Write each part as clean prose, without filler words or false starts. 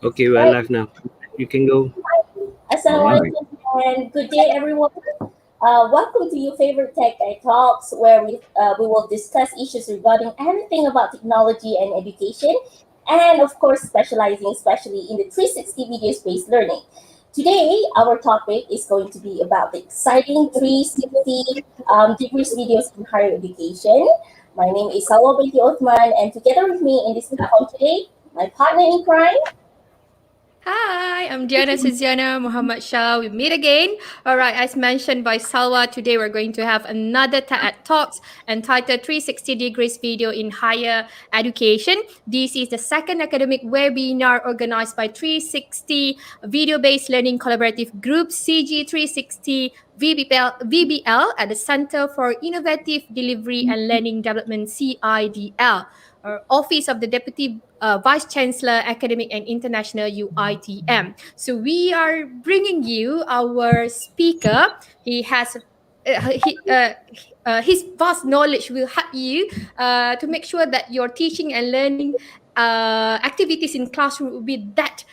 Okay, we're Right. live now. You can go. All right. Assalamualaikum and good day, everyone. Welcome to your favorite Tech Guy Talks, where we will discuss issues regarding everything about technology and education, and of course, specializing especially in the 360 video-based learning. Today, our topic is going to be about the exciting 360 degrees videos in higher education. My name is Salwa binti Othman, and together with me in this platform today, my partner in crime. Hi, I'm Dianna, Suzieanna, Mohamad, Shah. We meet again. All right, as mentioned by Salwa, today we're going to have another TED Talks entitled 360 Degrees Video in Higher Education. This is the second academic webinar organized by 360 Video-Based Learning Collaborative Group, CG360 VBL at the Center for Innovative Delivery and Learning Development, CIDL. Office of the Deputy Vice Chancellor, Academic and International UiTM. So we are bringing you our speaker. He has his vast knowledge will help you to make sure that your teaching and learning activities in classroom will be that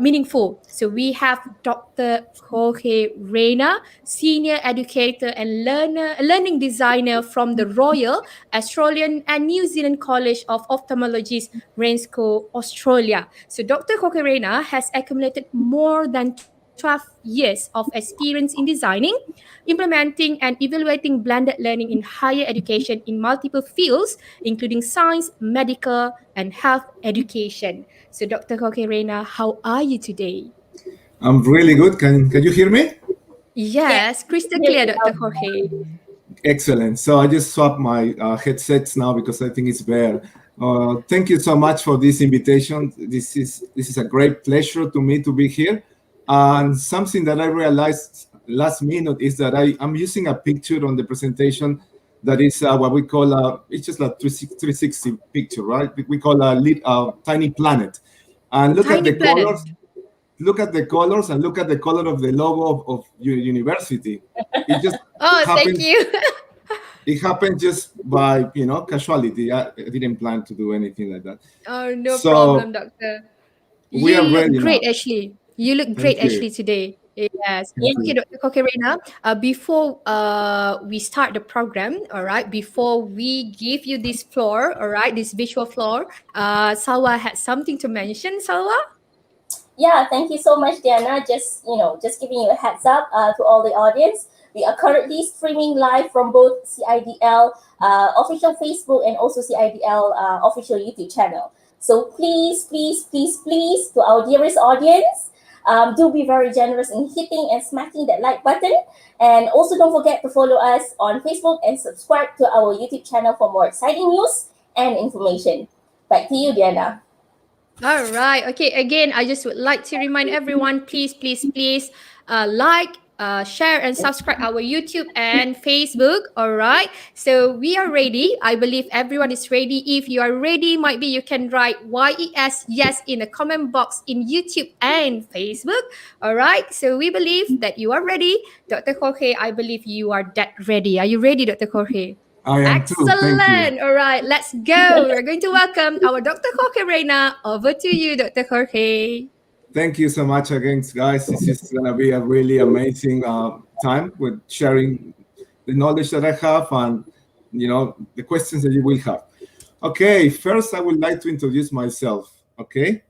meaningful. So we have Dr. Jorge Reyna, Senior Educator and Learning Designer from the Royal Australian and New Zealand College of Ophthalmologists, RANZCO, Australia. So Dr. Jorge Reyna has accumulated more than 12 years of experience in designing, implementing and evaluating blended learning in higher education in multiple fields, including science, medical, and health education. So Dr. Jorge Reyna, how are you today? I'm really good. Can you hear me? Yes, crystal clear, Dr. Jorge. Excellent. So I just swapped my headsets now because I think it's better. Thank you so much for this invitation. This is a great pleasure to me to be here. And something that I realized last minute is that I'm using a picture on the presentation that is what we call it's just a 360 picture, right? We call a tiny planet. And look at the colors. Look at the colors and look at the color of the logo of your university. It just thank you. It happened just by casualty. I didn't plan to do anything like that. Oh, no problem, doctor. We are ready great, now. actually. You look great, actually, today. Yes. Okay, Dr. Jorge Reyna, before we start the program, all right, before we give you this floor, all right, this visual floor, Salwa had something to mention. Salwa? Yeah, thank you so much, Dianna. Just giving you a heads up to all the audience. We are currently streaming live from both CIDL official Facebook and also CIDL official YouTube channel. So please, to our dearest audience, do be very generous in hitting and smacking that like button. And also don't forget to follow us on Facebook and subscribe to our YouTube channel for more exciting news and information. Back to you, Dianna. All right. Okay. Again, I just would like to remind everyone, please, like, share and subscribe our YouTube and Facebook. All right. So we are ready. I believe everyone is ready. If you are ready, might be you can write yes in the comment box in YouTube and Facebook. All right. So we believe that you are ready. Dr. Jorge, I believe you are that ready. Are you ready, Dr. Jorge? I am Excellent. too. Thank you. All right, let's go. We're going to welcome our Dr. Jorge Reyna. Over to you, Dr. Jorge. Thank you so much again, guys. This is going to be a really amazing time with sharing the knowledge that I have and, the questions that you will have. Okay, first I would like to introduce myself, okay?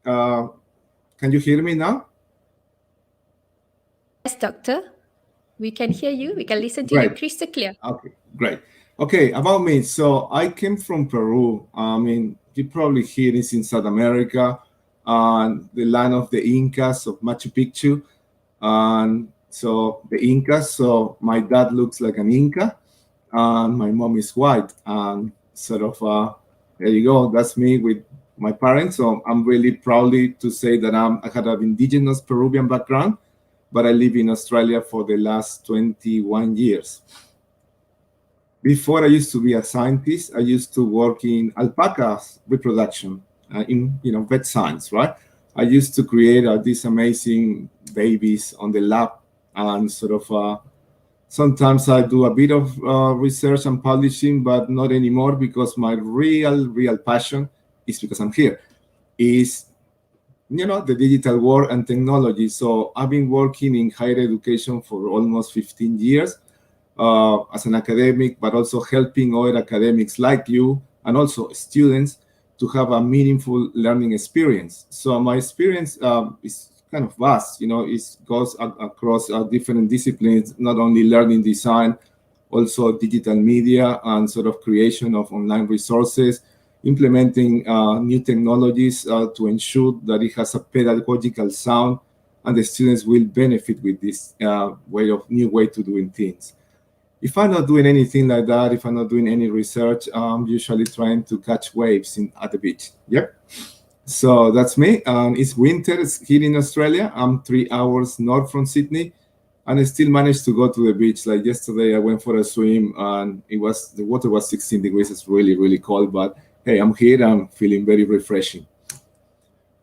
Can you hear me now? Yes, doctor. We can hear you. We can listen to you crystal clear. Okay, great. Okay, about me. So I came from Peru. You probably hear this in South America, the land of the Incas of Machu Picchu. And so the Incas, so my dad looks like an Inca, and my mom is white. And there you go. That's me with my parents. So I'm really proudly to say that I had an indigenous Peruvian background, but I live in Australia for the last 21 years. Before I used to be a scientist, I used to work in alpaca reproduction in vet science, right? I used to create these amazing babies on the lab, and sometimes I do a bit of research and publishing, but not anymore because my real passion is because I'm here, is the digital world and technology. So I've been working in higher education for almost 15 years as an academic, but also helping other academics like you and also students to have a meaningful learning experience. So my experience is kind of vast, it goes across different disciplines, not only learning design, also digital media and sort of creation of online resources, implementing new technologies to ensure that it has a pedagogical sound and the students will benefit with this new way to doing things. If I'm not doing anything like that, if I'm not doing any research, I'm usually trying to catch waves at the beach. Yep. So that's me. It's winter here in Australia. I'm 3 hours north from Sydney, and I still managed to go to the beach. Like yesterday, I went for a swim, and the water was 16 degrees. It's really, really cold, but hey, I'm here. I'm feeling very refreshing.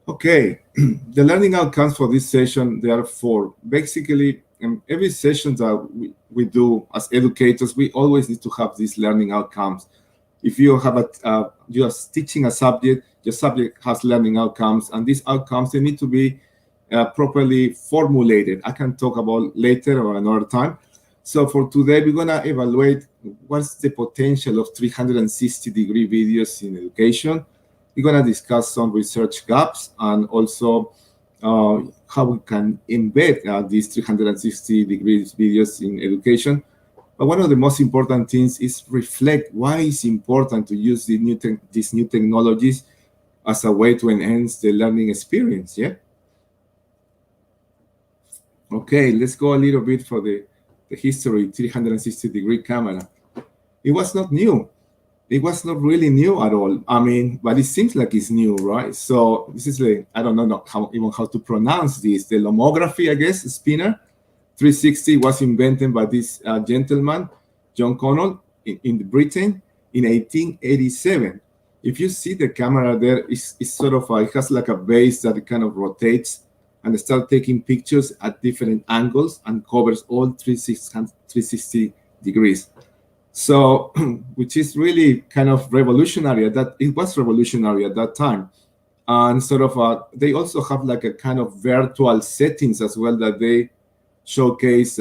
Okay, the learning outcomes for this session, there are 4. Basically, every session that we do as educators, we always need to have these learning outcomes. If you have you are teaching a subject, your subject has learning outcomes, and these outcomes, they need to be properly formulated. I can talk about later or another time. So for today, we're gonna evaluate what's the potential of 360-degree videos in education. We're gonna discuss some research gaps and also how we can embed these 360 degrees videos in education. But one of the most important things is reflect why it's important to use these new technologies as a way to enhance the learning experience, yeah? Okay, let's go a little bit for the history, 360-degree camera. It was not new. It was not really new at all. I mean, but it seems like it's new, right? So this is I don't know how to pronounce this. The lomography, I guess, spinner. 360 was invented by this gentleman, John Connell, in Britain in 1887. If you see the camera there, it's sort of, it has like a base that kind of rotates and start taking pictures at different angles and covers all 360 degrees. So, which is really kind of revolutionary it was revolutionary at that time. And sort of, they also have like a kind of virtual settings as well that they showcase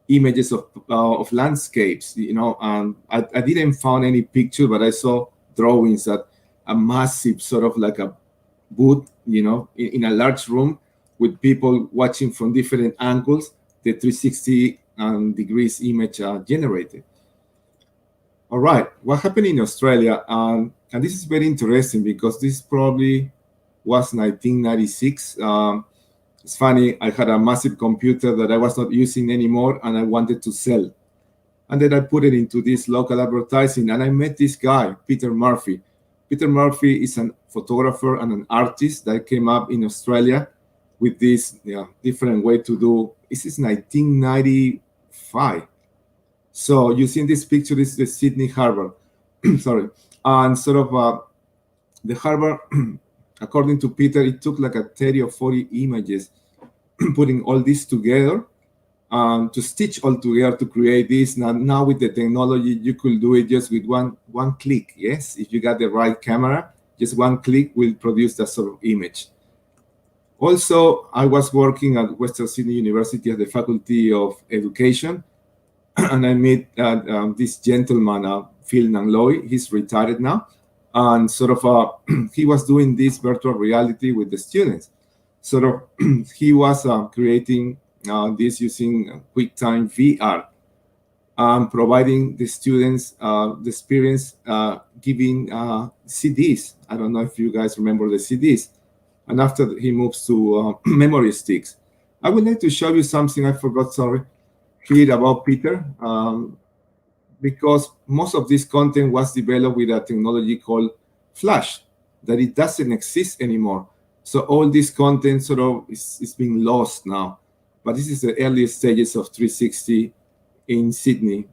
images of landscapes, and I didn't find any picture, but I saw drawings at a massive sort of like a booth, in a large room with people watching from different angles, the 360 degrees image generated. All right, what happened in Australia, and this is very interesting because this probably was 1996. It's funny, I had a massive computer that I was not using anymore and I wanted to sell. And then I put it into this local advertising and I met this guy, Peter Murphy. Peter Murphy is a photographer and an artist that came up in Australia with this different way to do. This is 1995. So you see in this picture, this is the Sydney Harbour. Sorry. And sort of the harbour, according to Peter, it took like a 30 or 40 images, putting all this together, to stitch all together to create this. Now with the technology, you could do it just with one click. Yes, if you got the right camera, just one click will produce that sort of image. Also, I was working at Western Sydney University at the Faculty of Education, and I met this gentleman, Phil Nangloy. He's retired now. And sort of, he was doing this virtual reality with the students. Sort of, he was creating this using QuickTime VR, providing the students the experience, giving CDs. I don't know if you guys remember the CDs. And after he moves to memory sticks. I would like to show you something I forgot, sorry, here about Peter. Because most of this content was developed with a technology called Flash, that it doesn't exist anymore. So all this content sort of is being lost now. But this is the earliest stages of 360 in Sydney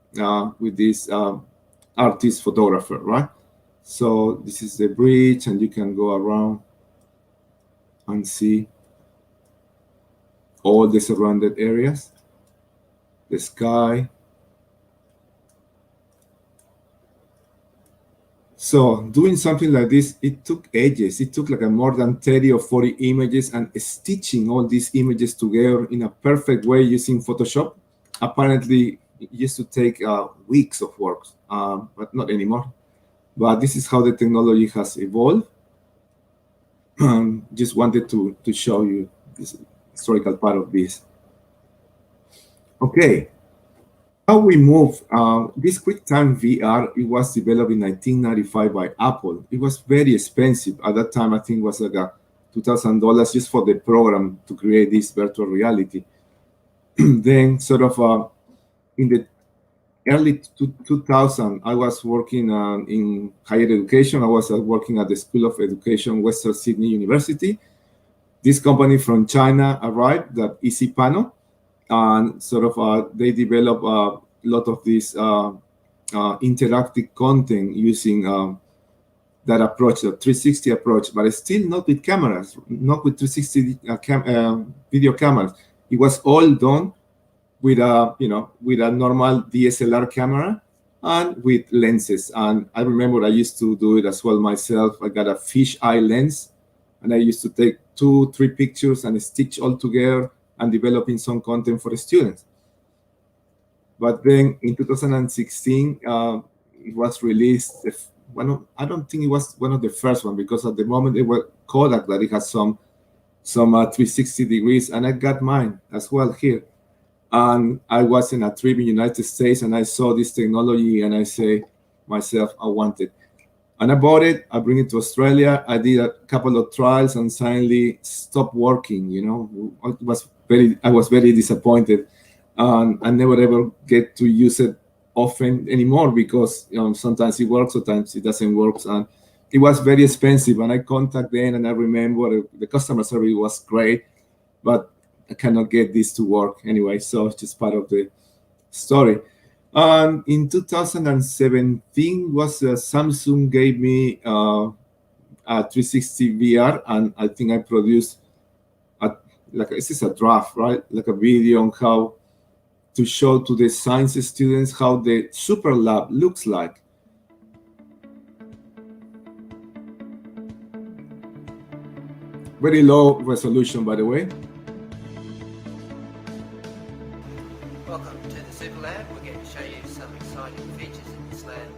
with this artist photographer, right? So this is the bridge, and you can go around and see all the surrounded areas, the sky. So doing something like this, it took ages. It took like more than 30 or 40 images, and stitching all these images together in a perfect way using Photoshop. Apparently, it used to take weeks of work, but not anymore. But this is how the technology has evolved. Just wanted to show you this historical part of this. Okay, how we move. This QuickTime VR, it was developed in 1995 by Apple. It was very expensive. At that time, I think it was like $2,000 just for the program to create this virtual reality. Then sort of in the early 2000, I was working in higher education. I was working at the School of Education, Western Sydney University. This company from China arrived, that Easy Panel, and sort of they develop a lot of this interactive content using that approach, the 360 approach, but still not with cameras, not with 360 video cameras. It was all done with a with a normal DSLR camera and with lenses. And I remember I used to do it as well myself. I got a fisheye lens, and I used to take 2-3 pictures and stitch all together and developing some content for the students. But then in 2016, it was released. I don't think it was one of the first one, because at the moment it was Kodak that it has some 360 degrees, and I got mine as well here. And I was in a trip in the United States, and I saw this technology, and I say myself, I want it. And I bought it. I bring it to Australia. I did a couple of trials, and suddenly stopped working. I was very disappointed, and I never ever get to use it often anymore, because sometimes it works, sometimes it doesn't work, and it was very expensive. And I contacted them, and I remember the customer service was great, but I cannot get this to work anyway. So it's just part of the story. And in 2017 was Samsung gave me a 360 VR, and I think I produced this is a draft, right? Like a video on how to show to the science students how the super lab looks like. Very low resolution, by the way. Welcome to the Super Lab. We're going to show you some exciting features in this lab,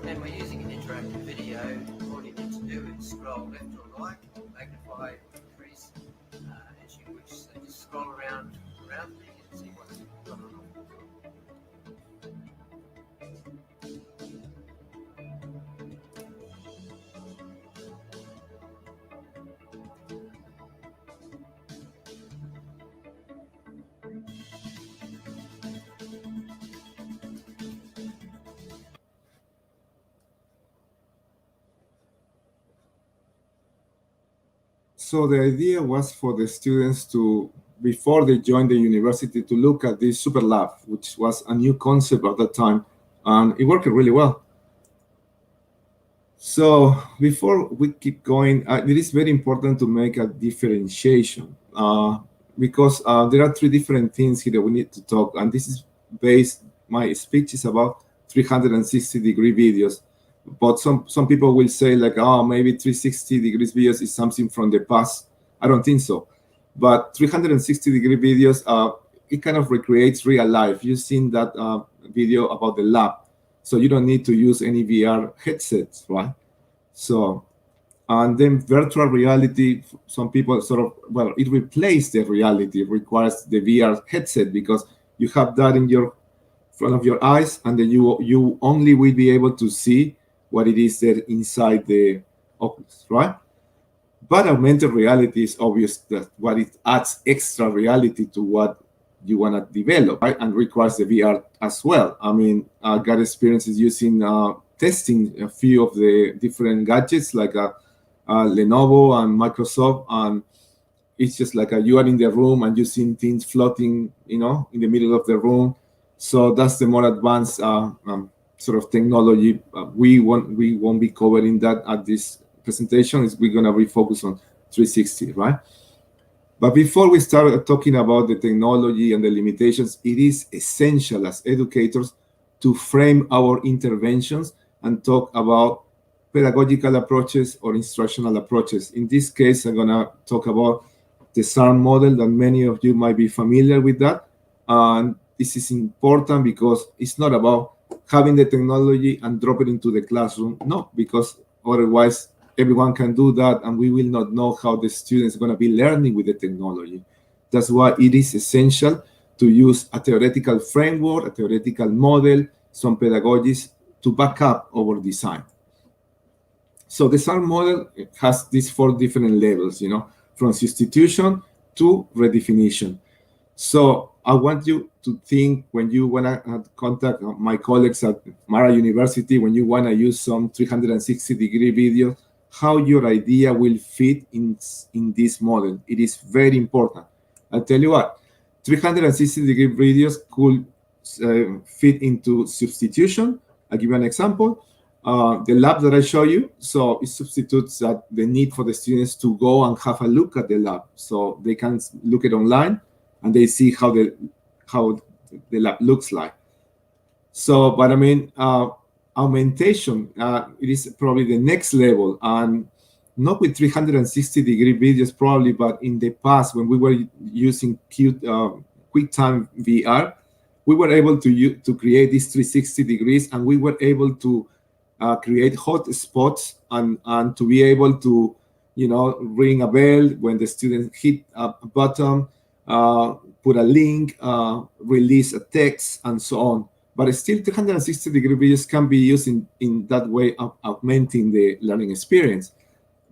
and we're using an interactive video. All you need to do is scroll left or right, magnify, increase as you wish. So just scroll around me and see what's going on. So the idea was for the students to, before they joined the university, to look at this super lab, which was a new concept at that time, and it worked really well. So before we keep going, it is very important to make a differentiation, because there are 3 different things here that we need to talk, and this is based, my speech is about 360-degree videos. But some people will say like, oh, maybe 360 degrees videos is something from the past. I don't think so. But 360-degree videos, it kind of recreates real life. You've seen that video about the lab. So you don't need to use any VR headsets, right? So, and then virtual reality, some people it replaces the reality. It requires the VR headset, because you have that in your front of your eyes, and then you only will be able to see what it is there inside the Oculus, right? But augmented reality is obvious that what it adds extra reality to what you want to develop, right? And requires the VR as well. I mean, I got experiences using testing a few of the different gadgets like Lenovo and Microsoft, and it's just like you are in the room and you see things floating, in the middle of the room. So that's the more advanced sort of technology. We won't be covering that at this presentation. We're going to refocus on 360, right? But before we start talking about the technology and the limitations, it is essential as educators to frame our interventions and talk about pedagogical approaches or instructional approaches. In this case, I'm going to talk about the SARM model that many of you might be familiar with that. And this is important because it's not about having the technology and drop it into the classroom. No, because otherwise everyone can do that and we will not know how the students are going to be learning with the technology. That's why it is essential to use a theoretical framework, a theoretical model, some pedagogies to back up our design. So the SARM model has these 4 different levels, from substitution to redefinition. So I want you to think when you want to contact my colleagues at Mara University, when you want to use some 360-degree video, how your idea will fit in this model. It is very important. I'll tell you what, 360-degree videos could fit into substitution. I'll give you an example. The lab that I show you, so it substitutes the need for the students to go and have a look at the lab. So they can look it online and they see how the lab looks like. So, but I mean, augmentation, it is probably the next level, and not with 360-degree videos probably, but in the past when we were using QuickTime VR, we were able to create these 360 degrees, and we were able to create hot spots and to be able to, ring a bell when the student hit a button, put a link, release a text, and so on. But still, 360-degree videos can be used in that way of augmenting the learning experience.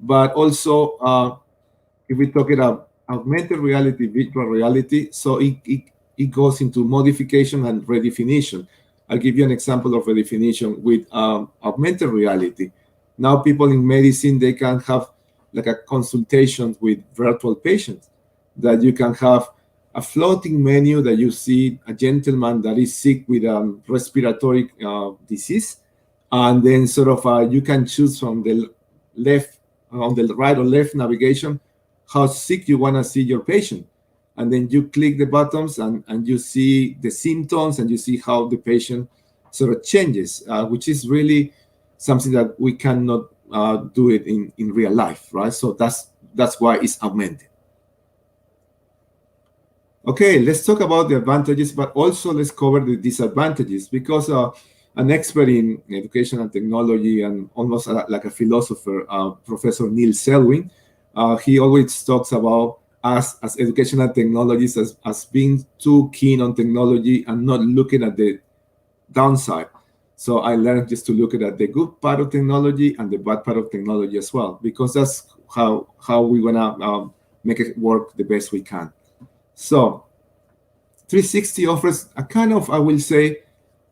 But also, if we talk about augmented reality, virtual reality, so it goes into modification and redefinition. I'll give you an example of redefinition with augmented reality. Now people in medicine, they can have like a consultation with virtual patients, that you can have a floating menu that you see a gentleman that is sick with a respiratory disease. And then sort of you can choose from the left, on the right or left navigation, how sick you want to see your patient. And then you click the buttons and you see the symptoms and you see how the patient sort of changes, which is really something that we cannot do it in real life, right? So that's why it's augmented. Okay, let's talk about the advantages, but also let's cover the disadvantages, because an expert in education and technology and almost like a philosopher, Professor Neil Selwyn, he always talks about us as educational technologists as being too keen on technology and not looking at the downside. So I learned just to look at the good part of technology and the bad part of technology as well, because that's how we're gonna make it work the best we can. So 360 offers a kind of, I will say,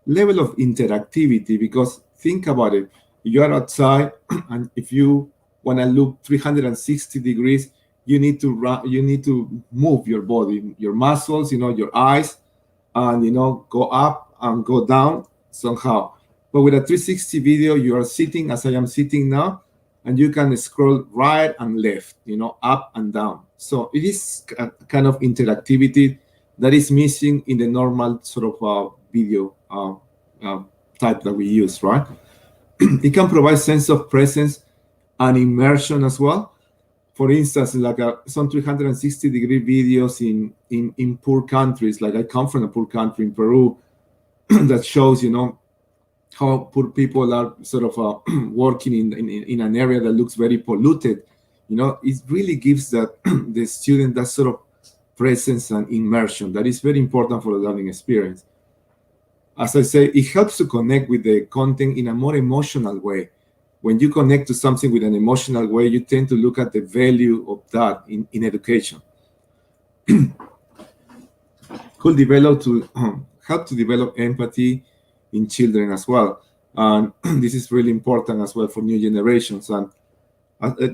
level of interactivity, because think about it. You are outside, and if you want to look 360 degrees, you need to move your body, your muscles, your eyes, and go up and go down somehow. But with a 360 video, you are sitting as I am sitting now, and you can scroll right and left, up and down. So it is a kind of interactivity that is missing in the normal sort of video type that we use, right? It can provide sense of presence and immersion as well. For instance, like some 360-degree videos in poor countries, like I come from a poor country in Peru, that shows, how poor people are sort of working in an area that looks very polluted. It really gives the student that sort of presence and immersion that is very important for the learning experience. As I say, it helps to connect with the content in a more emotional way. When you connect to something with an emotional way, you tend to look at the value of that in education. Could help to develop empathy in children as well. And this is really important as well for new generations. And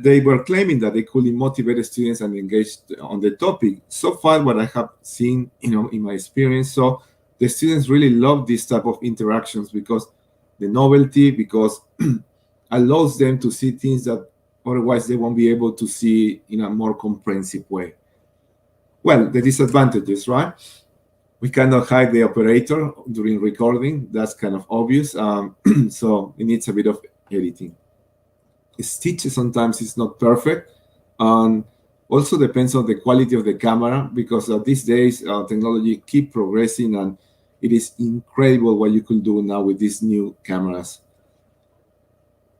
they were claiming that they could motivate students and engage on the topic. So far, what I have seen, in my experience, so the students really love this type of interactions because the novelty, because allows them to see things that otherwise they won't be able to see in a more comprehensive way. Well, the disadvantages, right? We cannot hide the operator during recording. That's kind of obvious. So it needs a bit of editing. stitch sometimes is not perfect, and also depends on the quality of the camera, because these days technology keep progressing, and it is incredible what you could do now with these new cameras.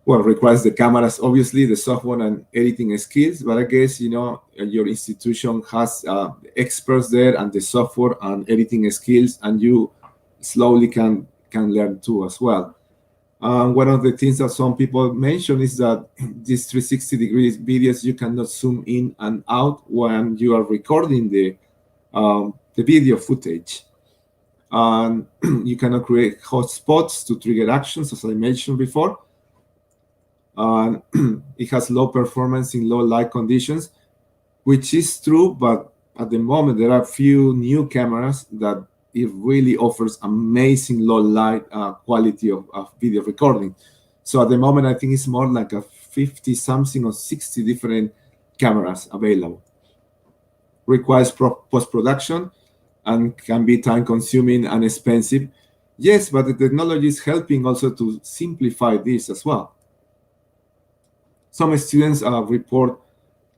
Well, requires the cameras, obviously, the software and editing skills, but I guess, you know, your institution has experts there and the software and editing skills, and you slowly can learn too as well. One of the things that some people mention is that these 360 degrees videos, you cannot zoom in and out when you are recording the video footage. And you cannot create hotspots to trigger actions, as I mentioned before. It has low performance in low light conditions, which is true, but at the moment there are few new cameras that it really offers amazing low light quality of video recording. So at the moment, I think it's more like a 50 something or 60 different cameras available. Requires post-production and can be time consuming and expensive. Yes, but the technology is helping also to simplify this as well. Some students report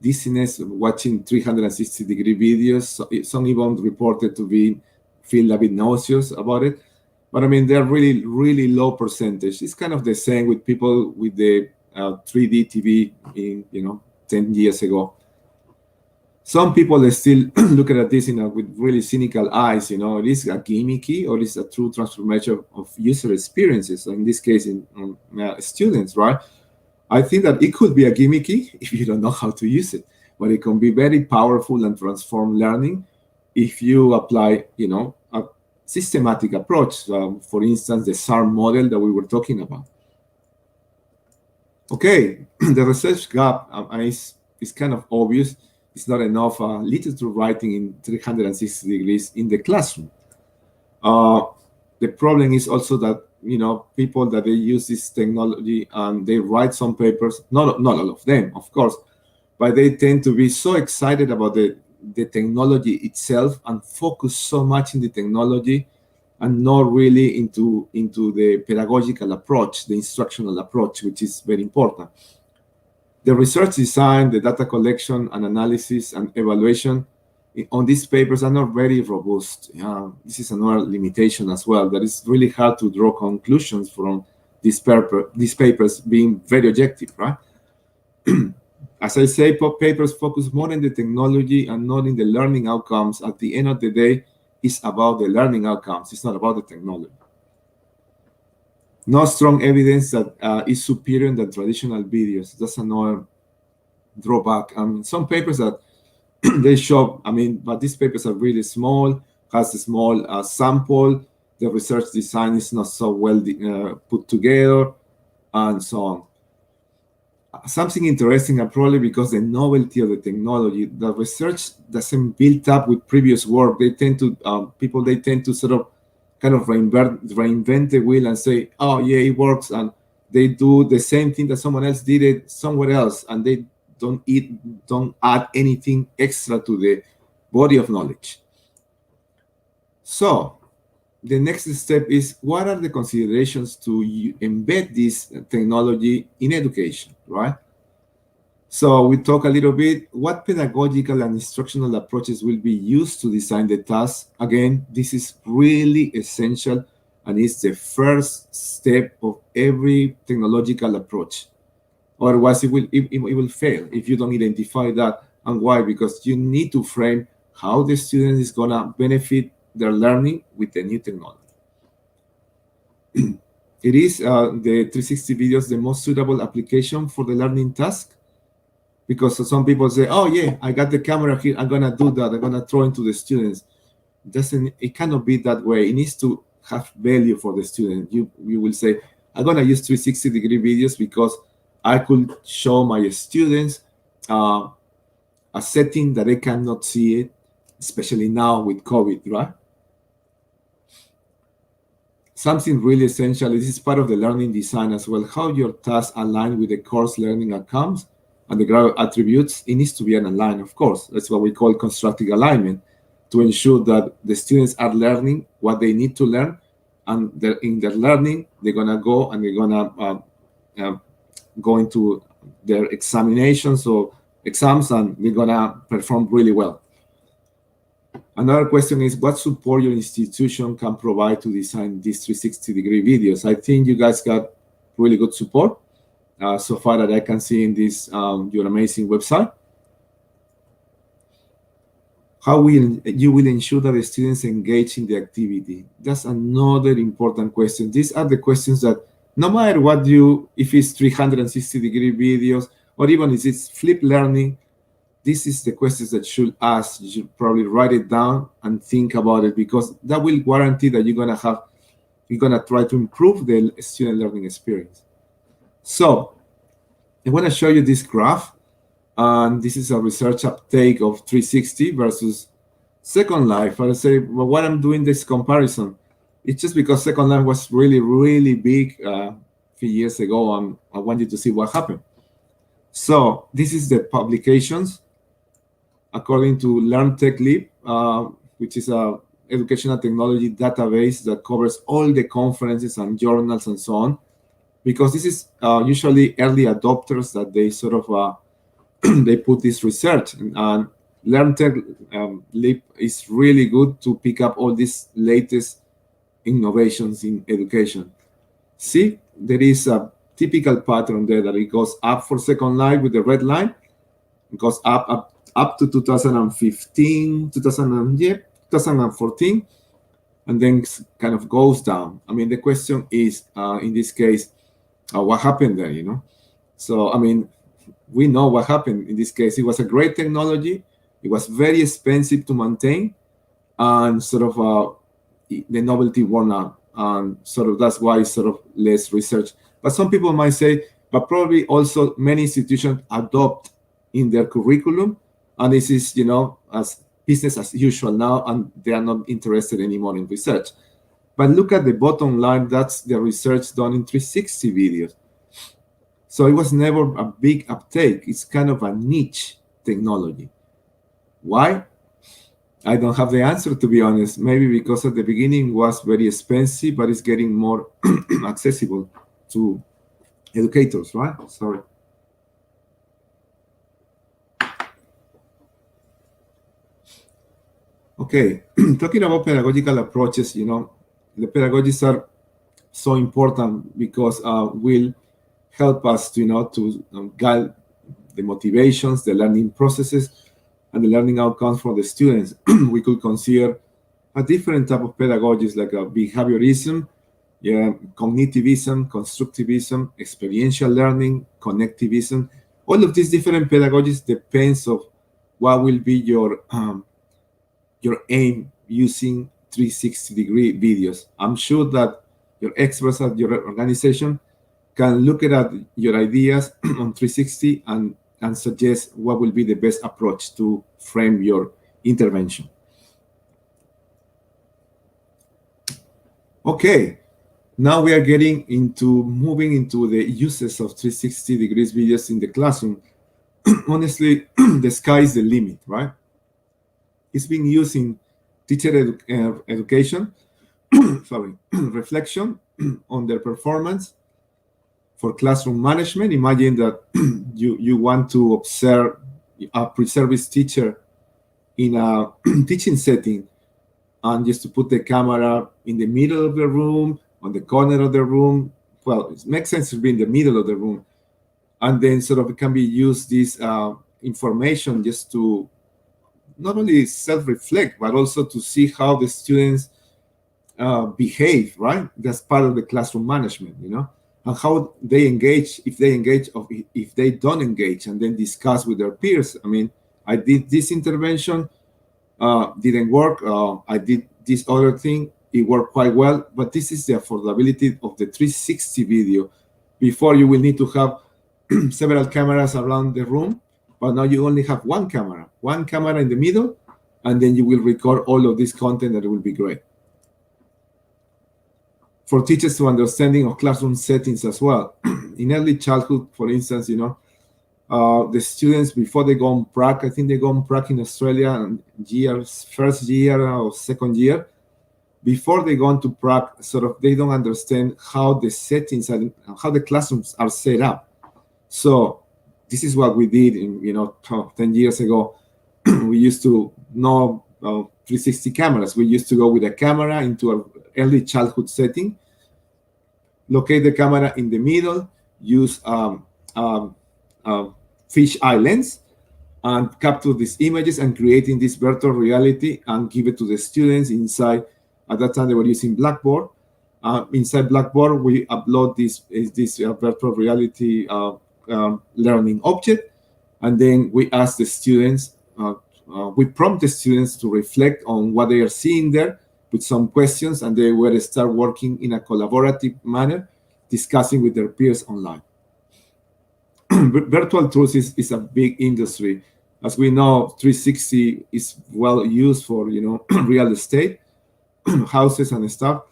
dizziness watching 360-degree videos. Some even reported to feel a bit nauseous about it. But I mean, they're really, really low percentage. It's kind of the same with people with the 3D TV in, 10 years ago. Some people, they still look at this with really cynical eyes. It is a gimmicky, or it's a true transformation of user experiences. So in this case, in students, right? I think that it could be a gimmicky if you don't know how to use it, but it can be very powerful and transform learning if you apply, a systematic approach. For instance, the SAR model that we were talking about. Okay, the research gap is kind of obvious. It's not enough literature writing in 360 degrees in the classroom. The problem is also that, people that they use this technology and they write some papers, not all of them, of course, but they tend to be so excited about the technology itself and focus so much in the technology and not really into the pedagogical approach, the instructional approach, which is very important. The research design, the data collection and analysis and evaluation on these papers are not very robust. This is another limitation as well, that it's really hard to draw conclusions from these papers being very objective, right? As I say, papers focus more on the technology and not in the learning outcomes. At the end of the day, it's about the learning outcomes. It's not about the technology. No strong evidence that is superior than traditional videos. That's another drawback. Some papers that they show, but these papers are really small, has a small sample. The research design is not so well put together, and so on. Something interesting, and probably because the novelty of the technology, the research doesn't build up with previous work. They tend to sort of kind of reinvent the wheel and say, oh yeah, it works, and they do the same thing that someone else did it somewhere else, and they don't add anything extra to the body of knowledge. So the next step is, what are the considerations to embed this technology in education, right? So we talk a little bit, what pedagogical and instructional approaches will be used to design the task. Again, this is really essential, and it's the first step of every technological approach. Otherwise, it will fail if you don't identify that. And why? Because you need to frame how the student is going to benefit their learning with the new technology. It is the 360 videos the most suitable application for the learning task, because some people say, oh yeah, I got the camera here, I'm going to do that, I'm going to throw into the students. It cannot be that way. It needs to have value for the student. You will say, I'm going to use 360-degree videos because I could show my students a setting that they cannot see it, especially now with COVID, right? Something really essential, this is part of the learning design as well, how your tasks align with the course learning outcomes and the grade attributes. It needs to be aligned, of course. That's what we call constructive alignment, to ensure that the students are learning what they need to learn, and in their learning, they're going to go and they're going to go into their examinations or exams, and they're gonna perform really well. Another question is, what support your institution can provide to design these 360-degree videos? I think you guys got really good support so far that I can see in this your amazing website. How will you ensure that the students engage in the activity? That's another important question. These are the questions that no matter what if it's 360-degree videos, or even if it's flipped learning, this is the questions that should ask. You should probably write it down and think about it, because that will guarantee that you're gonna try to improve the student learning experience. So I want to show you this graph, and this is a research uptake of 360 versus Second Life. I say, well, why I'm doing this comparison? It's just because Second Life was really, really big a few years ago, and I wanted to see what happened. So this is the publications according to LearnTechLib, which is a educational technology database that covers all the conferences and journals and so on, because this is usually early adopters that they sort of they put this research, and LearnTechLib is really good to pick up all these latest innovations in education. See, there is a typical pattern there that it goes up for Second Life with the red line. It goes up to 2015, 2014, and then kind of goes down. I mean, the question is, in this case, what happened there, you know? So, I mean, we know what happened in this case. It was a great technology. It was very expensive to maintain, and sort of the novelty worn out. And sort of that's why it's sort of less research. But some people might say, but probably also many institutions adopt in their curriculum, and this is, you know, as business as usual now, and they are not interested anymore in research. But look at the bottom line. That's the research done in 360 videos. So it was never a big uptake. It's kind of a niche technology. Why? I don't have the answer, to be honest. Maybe because at the beginning it was very expensive, but it's getting more accessible to educators, right? Sorry. Okay, talking about pedagogical approaches, you know, the pedagogies are so important because will help us to, you know, to guide the motivations, the learning processes, and the learning outcomes for the students. We could consider a different type of pedagogies like behaviorism, cognitivism, constructivism, experiential learning, connectivism. All of these different pedagogies depends of what will be your aim using 360-degree videos. I'm sure that your experts at your organization can look at your ideas on 360 and suggest what will be the best approach to frame your intervention. Okay, now we are moving into the uses of 360 degrees videos in the classroom. Honestly, the sky is the limit, right? It's being used in teacher education, reflection on their performance, for classroom management. Imagine that you want to observe a pre-service teacher in a teaching setting, and just to put the camera in the middle of the room, on the corner of the room. Well, it makes sense to be in the middle of the room, and then sort of it can be used this information just to not only self-reflect, but also to see how the students behave, right? That's part of the classroom management, you know, and how they engage, if they engage, or if they don't engage, and then discuss with their peers. I mean, I did this intervention, didn't work. I did this other thing, it worked quite well. But this is the affordability of the 360 video. Before, you will need to have several cameras around the room, but now you only have one camera in the middle, and then you will record all of this content, that will be great. For teachers to understanding of classroom settings as well. In early childhood, for instance, you know, the students, before they go on prac, I think they go on prac in Australia, and first year or second year, before they go on to prac, sort of they don't understand how the settings and how the classrooms are set up. So this is what we did in 10 years ago. We used to know 360 cameras. We used to go with a camera into an early childhood setting, locate the camera in the middle, use fish eye lens, and capture these images and creating this virtual reality and give it to the students inside. At that time, they were using Blackboard. Inside Blackboard, we upload this virtual reality learning object, and then we ask the students, we prompt the students to reflect on what they are seeing there with some questions, and they will start working in a collaborative manner, discussing with their peers online. Virtual tours is a big industry. As we know, 360 is well used for real estate, houses and stuff,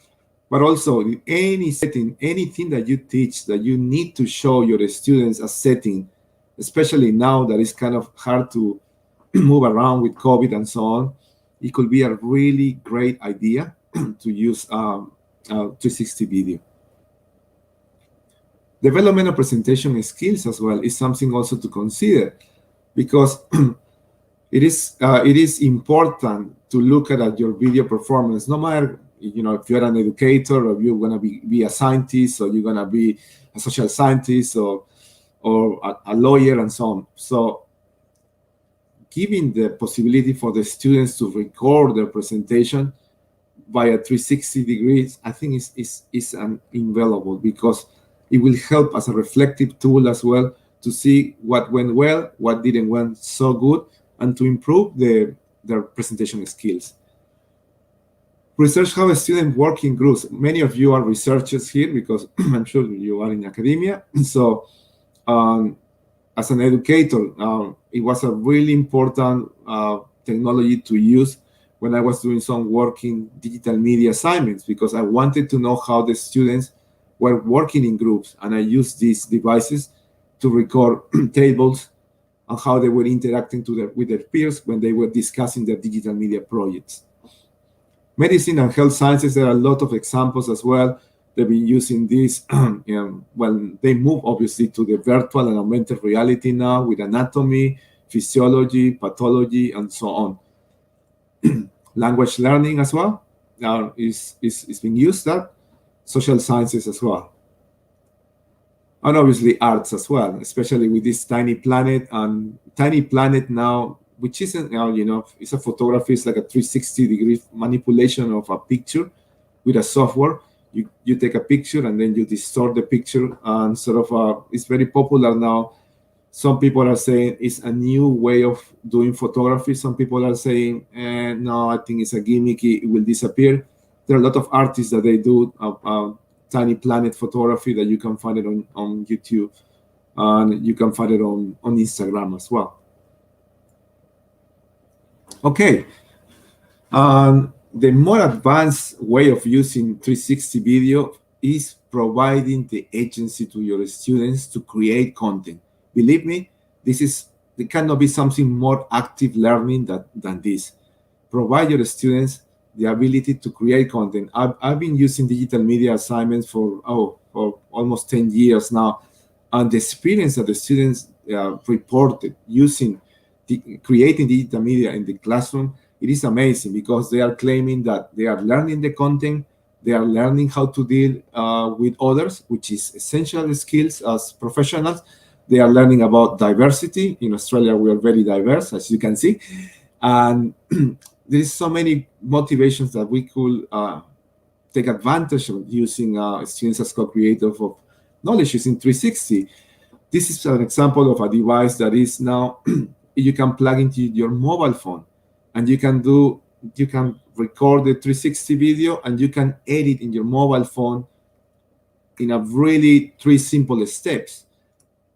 but also in any setting, anything that you teach, that you need to show your students a setting, especially now that it's kind of hard to move around with COVID and so on, it could be a really great idea to use 360 video. Development of presentation skills as well is something also to consider, because it is important to look at your video performance, no matter if you're an educator, or you're going to be a scientist, or you're going to be a social scientist, or a lawyer and so on. So giving the possibility for the students to record their presentation via 360 degrees, I think is invaluable, because it will help as a reflective tool as well to see what went well, what didn't went so good, and to improve their presentation skills. Research how a student work in groups. Many of you are researchers here, because I'm sure you are in academia. So as an educator, it was a really important technology to use when I was doing some work in digital media assignments, because I wanted to know how the students were working in groups, and I used these devices to record tables on how they were interacting with their peers when they were discussing their digital media projects. Medicine and health sciences, there are a lot of examples as well. They've been using this. Well, they move obviously to the virtual and augmented reality now with anatomy, physiology, pathology, and so on. Language learning as well is being used at social sciences as well. And obviously arts as well, especially with this Tiny Planet. And Tiny Planet now, which isn't, it's a photography, it's like a 360-degree manipulation of a picture with a software. You take a picture and then you distort the picture, and sort of it's very popular now. Some people are saying it's a new way of doing photography. Some people are saying, no, I think it's a gimmick, it will disappear. There are a lot of artists that they do Tiny Planet photography that you can find it on YouTube, and you can find it on Instagram as well. Okay. The more advanced way of using 360 video is providing the agency to your students to create content. Believe me, there cannot be something more active learning than this. Provide your students the ability to create content. I've been using digital media assignments for almost 10 years now, and the experience that the students reported using creating digital media in the classroom, it is amazing, because they are claiming that they are learning the content, they are learning how to deal with others, which is essential skills as professionals. They are learning about diversity. In Australia, we are very diverse, as you can see. And there's so many motivations that we could take advantage of using students as co-creators of knowledge using 360. This is an example of a device that is now you can plug into your mobile phone, and you can record the 360 video, and you can edit in your mobile phone in a really 3 simple steps.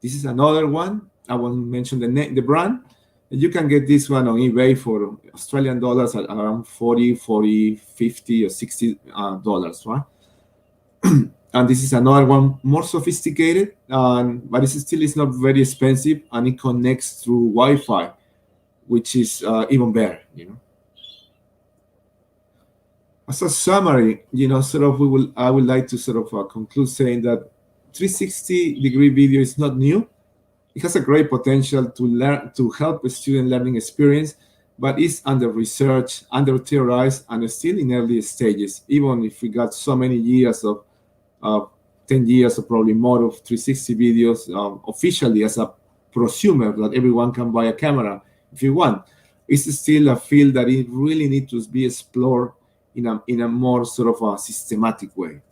This is another one. I won't mention the brand. You can get this one on eBay for Australian dollars at around 40, 50 or $60, right? And this is another one, more sophisticated, but it still is not very expensive, and it connects through Wi-Fi, which is even better, As a summary, I would like to conclude saying that 360-degree video is not new. It has a great potential to help a student learning experience, but it's under research, under theorized, and still in early stages. Even if we got so many years of 10 years or probably more of 360 videos officially as a prosumer that everyone can buy a camera if you want. It's still a field that it really needs to be explored in a more sort of a systematic way.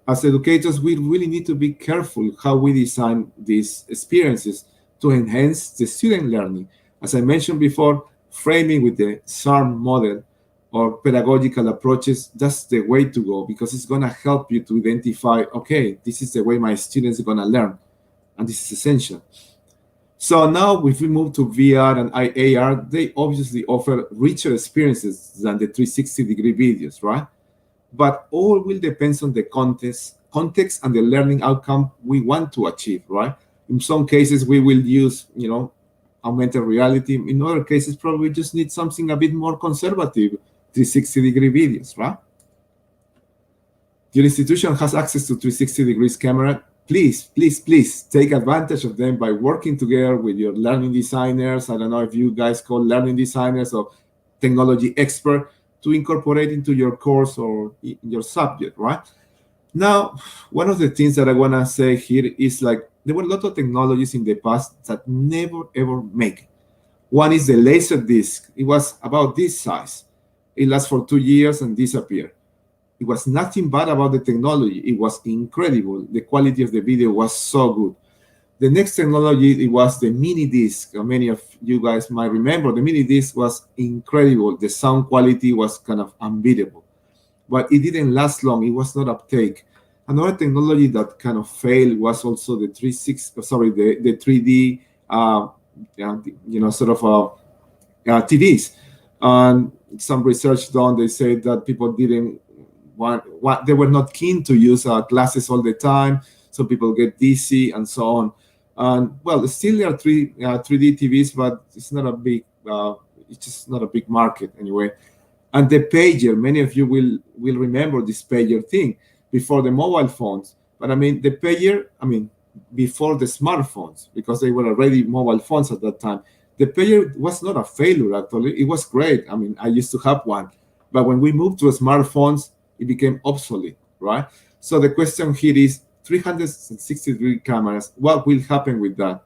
As educators, we really need to be careful how we design these experiences to enhance the student learning. As I mentioned before, framing with the SARM model or pedagogical approaches, that's the way to go, because it's going to help you to identify, okay, this is the way my students are going to learn, and this is essential. So now if we move to VR and AR, they obviously offer richer experiences than the 360-degree videos, right? But all will depend on the context and the learning outcome we want to achieve, right? In some cases, we will use, augmented reality. In other cases, probably just need something a bit more conservative, 360-degree videos, right? Your institution has access to 360 degrees camera. Please, please, please take advantage of them by working together with your learning designers. I don't know if you guys call learning designers or technology expert to incorporate into your course or in your subject, right? Now, one of the things that I want to say here is like there were a lot of technologies in the past that never ever make. One is the laser disc. It was about this size. It lasts for 2 years and disappeared. It was nothing bad about the technology. It was incredible. The quality of the video was so good. The next technology, it was the mini disc. Many of you guys might remember the mini disc was incredible. The sound quality was kind of unbeatable, but it didn't last long. It was not uptake. Another technology that kind of failed was also the 3D, TVs. And some research done, they said that people didn't they were not keen to use glasses all the time. So people get dizzy and so on. And well, still there are 3D TVs, but it's not a big, it's just not a big market anyway. And the pager, many of you will remember this pager thing before the mobile phones. But I mean, the pager, before the smartphones, because they were already mobile phones at that time. The pager was not a failure, actually. It was great. I used to have one. But when we moved to smartphones, it became obsolete, right? So the question here is 360-degree cameras, what will happen with that?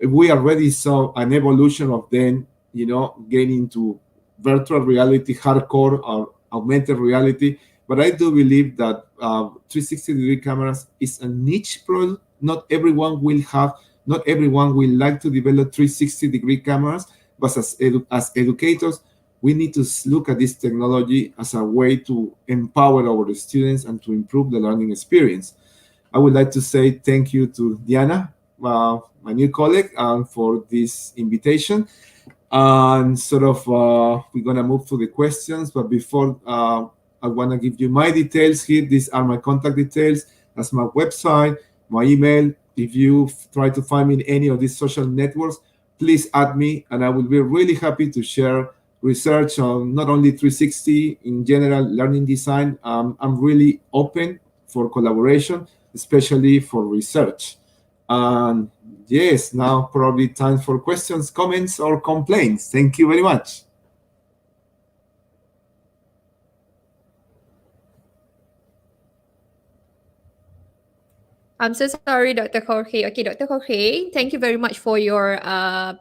We already saw an evolution of them, getting into virtual reality, hardcore or augmented reality. But I do believe that 360-degree cameras is a niche product. Not everyone will like to develop 360-degree cameras, but as educators, we need to look at this technology as a way to empower our students and to improve the learning experience. I would like to say thank you to Dianna, my new colleague, for this invitation. And we're going to move to the questions. But before, I want to give you my details here. These are my contact details. That's my website, my email. If you try to find me in any of these social networks, please add me, and I will be really happy to share research on not only 360 in general learning design. I'm really open for collaboration, especially for research. And yes, now probably time for questions, comments, or complaints. Thank you very much. I'm so sorry, Dr. Jorge. Okay, Dr. Jorge, thank you very much for your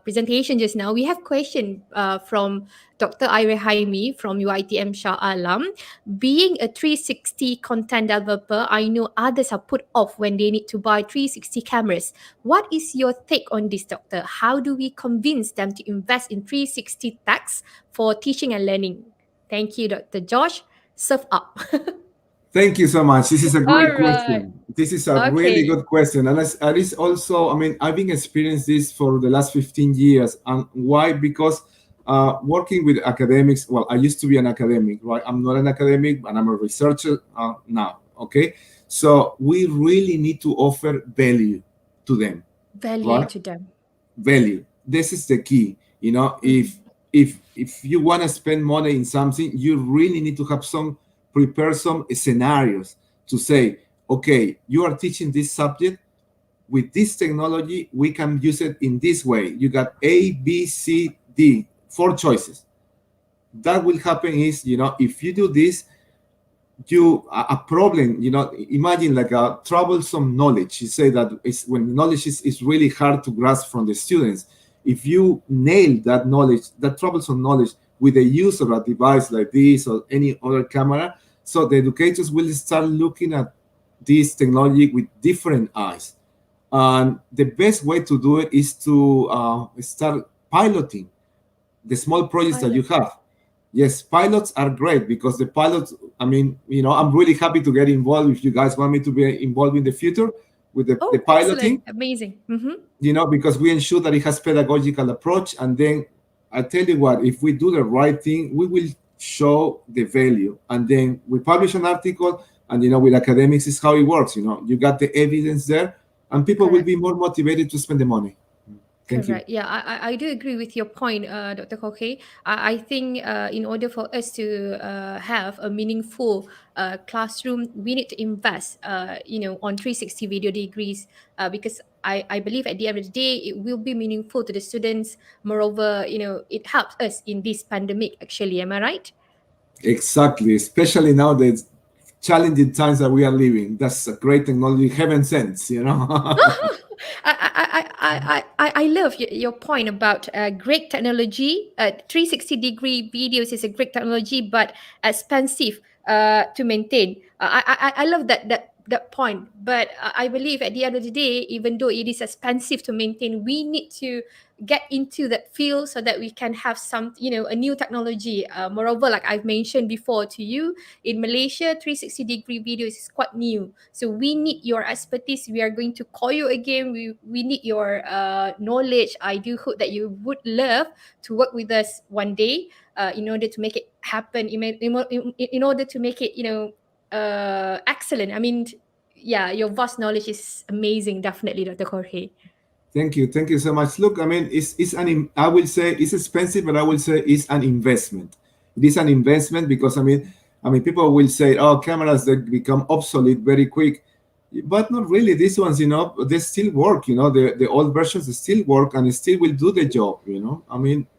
presentation just now. We have a question from Dr. Ira Haimi from UiTM Shah Alam. Being a 360 content developer, I know others are put off when they need to buy 360 cameras. What is your take on this, Doctor? How do we convince them to invest in 360 techs for teaching and learning? Thank you, Dr. Josh. Serve up. Thank you so much. This is a great question. This is a really Okay. good question. And it's also, I've been experiencing this for the last 15 years. And why? Because working with academics, well, I used to be an academic, right? I'm not an academic, but I'm a researcher now, okay? So we really need to offer value to them. Value right? to them. Value. This is the key. If you want to spend money in something, you really need to have prepare some scenarios to say, okay, you are teaching this subject. with this technology, we can use it in this way. You got A, B, C, D, 4 choices. That will happen is, if you do this, a problem, imagine like a troublesome knowledge. You say that it's when knowledge is really hard to grasp from the students. If you nail that knowledge, that troublesome knowledge, with the use of a device like this or any other camera, so the educators will start looking at this technology with different eyes. And the best way to do it is to start piloting the small projects that you have. Yes, pilots are great because the pilots, I'm really happy to get involved. If you guys want me to be involved in the future with the piloting. Excellent. Amazing. Because we ensure that it has pedagogical approach. And then I tell you what, if we do the right thing, we will show the value. And then we publish an article, and, with academics is how it works. You got the evidence there, and people will be more motivated to spend the money. Thank Correct. Yeah, I do agree with your point, Dr. Jorge. I think in order for us to have a meaningful classroom, we need to invest, on 360 video degrees, because I believe at the end of the day, it will be meaningful to the students. Moreover, it helps us in this pandemic, actually. Am I right? Exactly. Especially now the challenging times that we are living. That's a great technology, heaven sent, I love your point about great technology. 360-degree videos is a great technology, but expensive to maintain. I love that point. But I believe at the end of the day, even though it is expensive to maintain, we need to get into that field so that we can have some, a new technology. Moreover, like I've mentioned before to you, in Malaysia, 360-degree videos is quite new. So we need your expertise. We are going to call you again. We need your knowledge. I do hope that you would love to work with us one day in order to make it happen, in order to make it, excellent. Your vast knowledge is amazing, definitely, Dr. Jorge. Thank you so much. Look, I will say it's expensive, but I will say it's an investment. It is an investment because people will say, oh, cameras that become obsolete very quick, but not really. These ones, they still work. The old versions still work and still will do the job.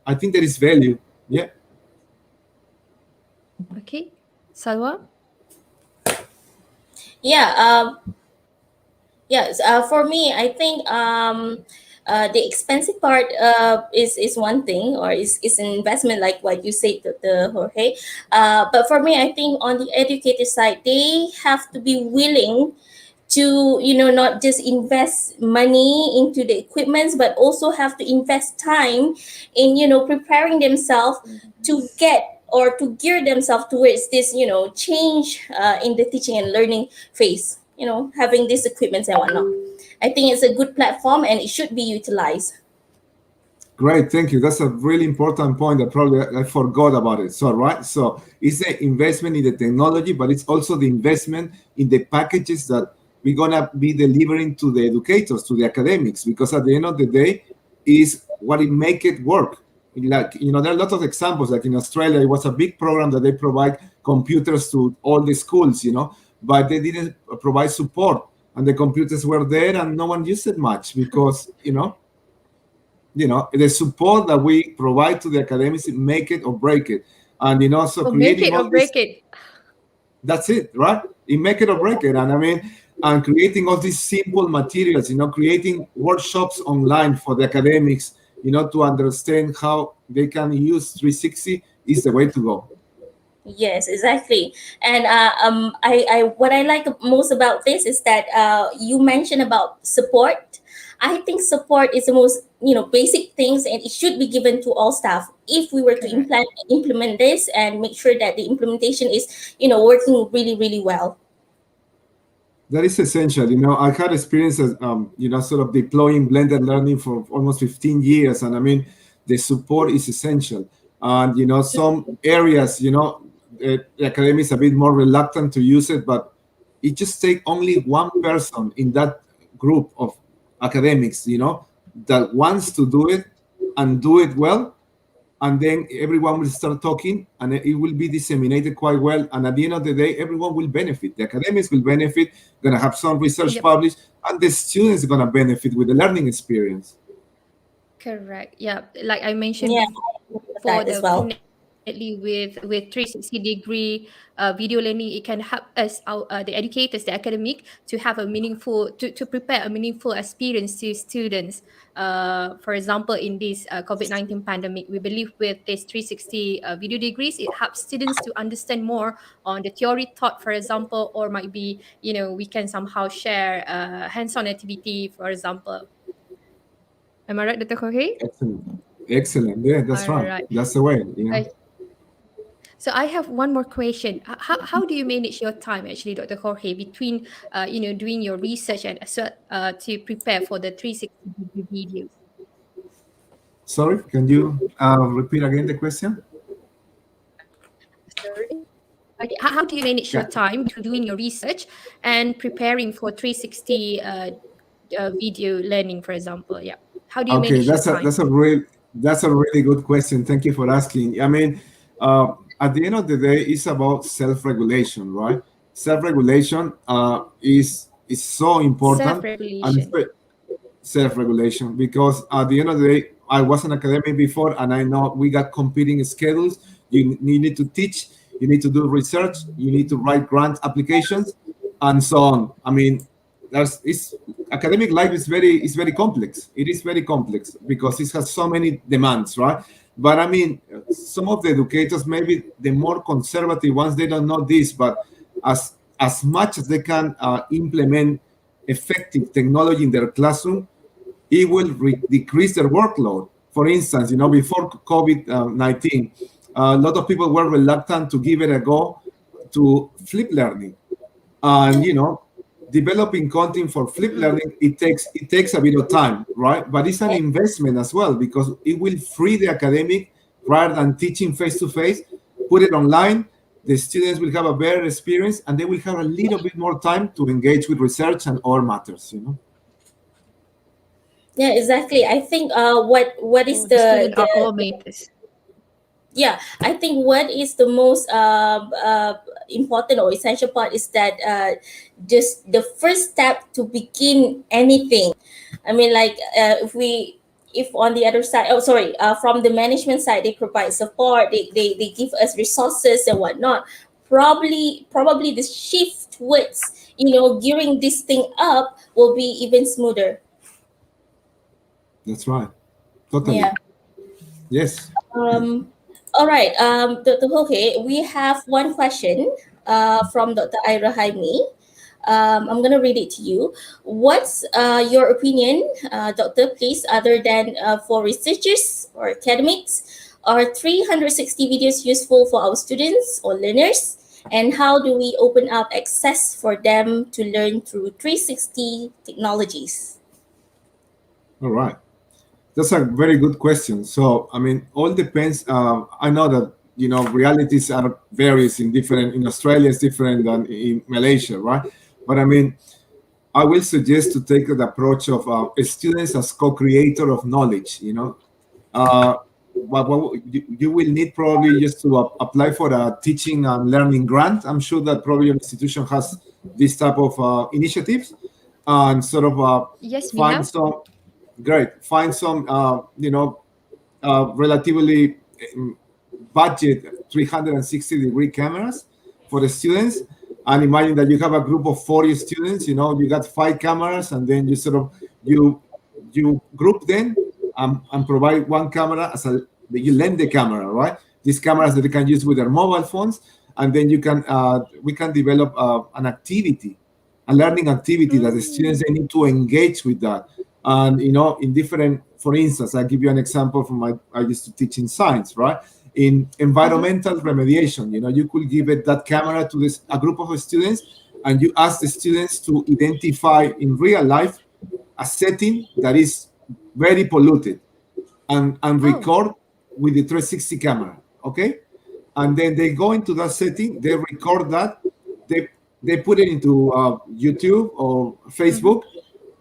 I think there is value. Yeah. Okay, Salwa. Yeah. Yes. For me, I think the expensive part is one thing, or is an investment, like what you said, the Jorge. But for me, I think on the educator side, they have to be willing to not just invest money into the equipments, but also have to invest time in preparing themselves to get or to gear themselves towards this change in the teaching and learning phase, having these equipments and whatnot. I think it's a good platform and it should be utilized. Great, thank you. That's a really important point that probably I forgot about it. So, right, so it's the investment in the technology, but it's also the investment in the packages that we're gonna be delivering to the educators, to the academics, because at the end of the day, is what it make it work. Like, there are a lot of examples. Like in Australia, it was a big program that they provide computers to all the schools, but they didn't provide support, and the computers were there, and no one used it much because, the support that we provide to the academics, make it or break it. And, so make it or break it. That's it, right? It make it or break it. And creating all these simple materials, creating workshops online for the academics, to understand how they can use 360 is the way to go. Yes, exactly. And I what I like most about this is that you mentioned about support. I think support is the most basic things, and it should be given to all staff. If we were to implement this and make sure that the implementation is working really, really well. That is essential. I had experiences, sort of deploying blended learning for almost 15 years, and the support is essential. And some areas, the academics are a bit more reluctant to use it, but it just takes only one person in that group of academics, that wants to do it and do it well, and then everyone will start talking, and it will be disseminated quite well. And at the end of the day, everyone will benefit. The academics will benefit, gonna have some research Yep. published, and the students are gonna benefit with the learning experience. Correct. Yeah. Like I mentioned Yeah, before, that as well. definitely with 360-degree video learning, it can help us, the educators, the academic, to have a meaningful, to prepare a meaningful experience to students. For example, in this COVID-19 pandemic, we believe with this 360 video degrees, it helps students to understand more on the theory taught, for example, or might be, we can somehow share hands-on activity, for example. Am I right, Dr. Jorge? Excellent. Excellent. Yeah, that's All right. right. That's the way. So I have one more question. How do you manage your time, actually, Dr. Jorge, between doing your research and as well to prepare for the 360-degree videos? Sorry, can you repeat again the question? Sorry. Okay. How do you manage your Yeah. time between doing your research and preparing for 360 video learning, for example? Yeah. How do you Okay, manage your that's a time? that's a really good question. Thank you for asking. I mean, at the end of the day, it's about self-regulation, right? Self-regulation is so important, and Self-regulation. self-regulation, because at the end of the day, I was an academic before, and I know we got competing schedules. You need to teach, you need to do research, you need to write grant applications, and so on. I mean, it's academic life is very complex. It is very complex because it has so many demands, right? But I mean, some of the educators, maybe the more conservative ones, they don't know this, but as much as they can implement effective technology in their classroom, it will decrease their workload. For instance, before COVID-19, a lot of people were reluctant to give it a go to flip learning, and developing content for flip learning, it takes a bit of time, right? But it's an investment as well, because it will free the academic rather than teaching face to face. Put it online, the students will have a better experience, and they will have a little bit more time to engage with research and other matters. Yeah, exactly. I think what is Oh, the student are all the makers. yeah, I think what is the most important or essential part is that just the first step to begin anything. I mean, like if on the other side, oh sorry, from the management side, they provide support, they give us resources and whatnot. Probably the shift towards gearing this thing up will be even smoother. That's right. Totally. Yeah. Yes. All right, Dr. Jorge, we have one question from Dr. Ira Jaime. I'm going to read it to you. What's your opinion, Doctor, please, other than for researchers or academics? Are 360 videos useful for our students or learners? And how do we open up access for them to learn through 360 technologies? All right. That's a very good question. So, I mean, all depends. I know that realities are varies in Australia is different than in Malaysia, right? But I mean, I will suggest to take the approach of students as co-creator of knowledge. What you will need probably just to apply for a teaching and learning grant. I'm sure that probably your institution has this type of initiatives, and sort of Yes, we find have. some find some relatively budget 360-degree cameras for the students, and imagine that you have a group of 40 students. You got 5 cameras, and then you sort of you group them and provide one camera you lend the camera, right? These cameras that they can use with their mobile phones, and then we can develop an activity, a learning activity that the students, they need to engage with that. And in different, for instance, I'll give you an example from I used to teach in science, right? In environmental remediation, you could give that camera to a group of students, and you ask the students to identify in real life a setting that is very polluted, and Oh. record with the 360 camera, okay? And then they go into that setting, they record that, they put it into YouTube or Facebook,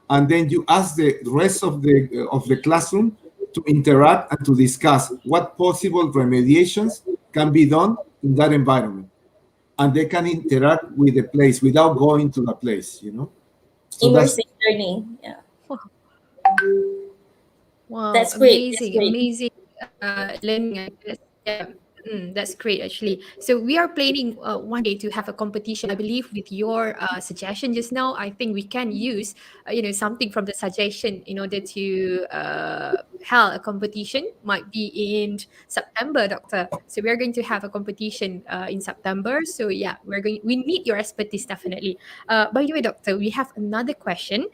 and then you ask the rest of the classroom to interact and to discuss what possible remediations can be done in that environment. And they can interact with the place without going to the place, you know? So Immersive learning. Yeah. Wow, That's great. That's amazing, great. amazing learning ideas. Yeah, that's great actually. So we are planning one day to have a competition. I believe with your suggestion just now, I think we can use something from the suggestion in order to held a competition. Might be in September, Doctor. So we are going to have a competition in September. So yeah, we need your expertise definitely. By the way, Doctor, we have another question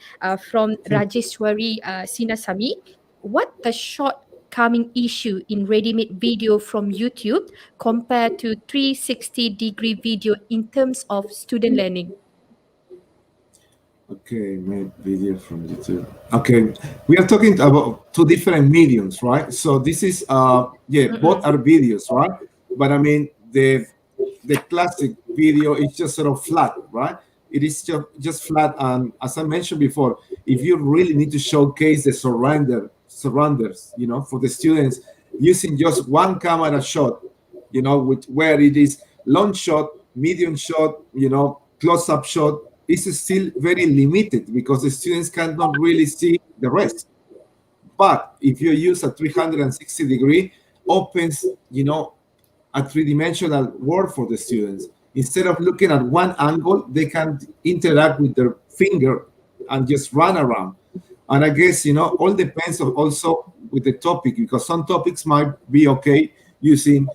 from Rajeswari Sinasami. What the shortcoming issue in ready-made video from YouTube compared to 360-degree video in terms of student learning? Okay, made video from YouTube. Okay, we are talking about two different mediums, right? So this is both are videos, right? But I mean the classic video is just sort of flat, right? It is just flat, and as I mentioned before, if you really need to showcase the surrounders, you know, for the students using just one camera shot, you know, where it is long shot, medium shot, you know, close-up shot, is still very limited because the students cannot really see the rest. But if you use a 360 degree, opens, you know, a three-dimensional world for the students. Instead of looking at one angle, they can interact with their finger and just run around. And I guess, you know, all depends on also with the topic, because some topics might be okay using,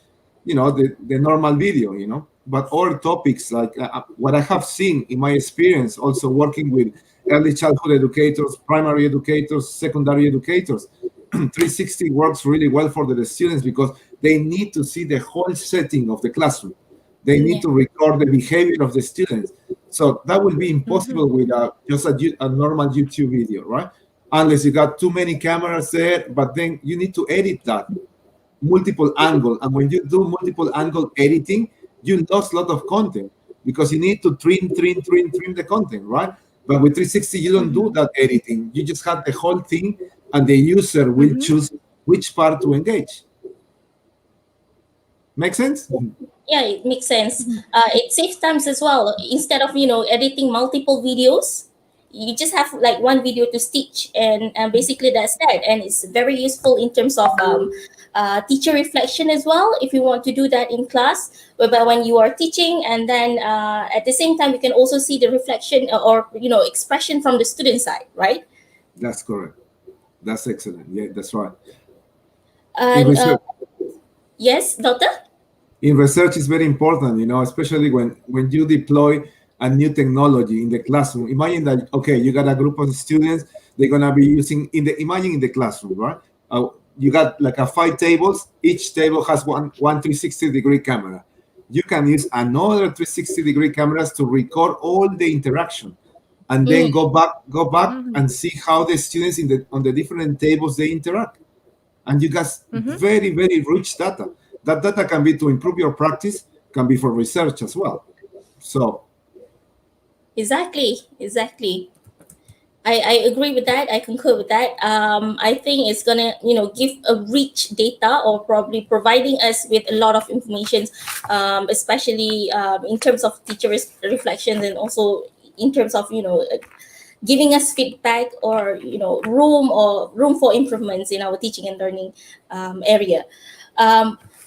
you know, the normal video, you know, but other topics like what I have seen in my experience also working with early childhood educators, primary educators, secondary educators, 360 works really well for the students because they need to see the whole setting of the classroom. They need to record the behavior of the students. So that will be impossible with just a normal YouTube video, right? Unless you got too many cameras there, but then you need to edit that multiple angle. And when you do multiple angle editing, you lost a lot of content because you need to trim the content, right? But with 360, you don't do that editing. You just have the whole thing, and the user will choose which part to engage. Make sense? Yeah, it makes sense. It saves times as well. Instead of editing multiple videos, you just have like one video to stitch, and basically that's that. And it's very useful in terms of teacher reflection as well. If you want to do that in class, whereby when you are teaching, and then at the same time you can also see the reflection or expression from the student side, right? That's correct. That's excellent. Yeah, that's right. And yes, Doctor? In research is very important, especially when you deploy a new technology in the classroom. Imagine that, okay, you got a group of students, they're gonna be using imagine in the classroom, right? You got like 5 tables, each table has one 360-degree camera. You can use another 360-degree cameras to record all the interaction, and then go back and see how the students on the different tables they interact. And you got very, very rich data. That data can be to improve your practice, can be for research as well. So exactly. I agree with that. I concur with that. I think it's gonna give a rich data, or probably providing us with a lot of information, especially in terms of teacher reflections, and also in terms of giving us feedback, or room for improvements in our teaching and learning area.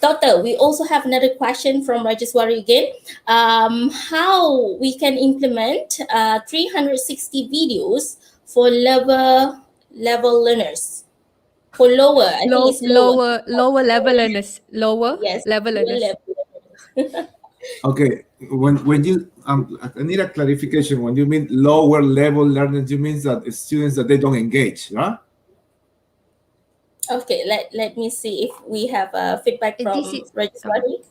Doctor, we also have another question from Rajeswari again. How we can implement 360 videos for level learners? For lower, I think it's lower. Lower level learners. Yes, Level lower learners. level. okay, when you I need a clarification. When you mean lower level learners, you mean that students that they don't engage, huh? Okay, let me see if we have feedback from This is Rajeswari.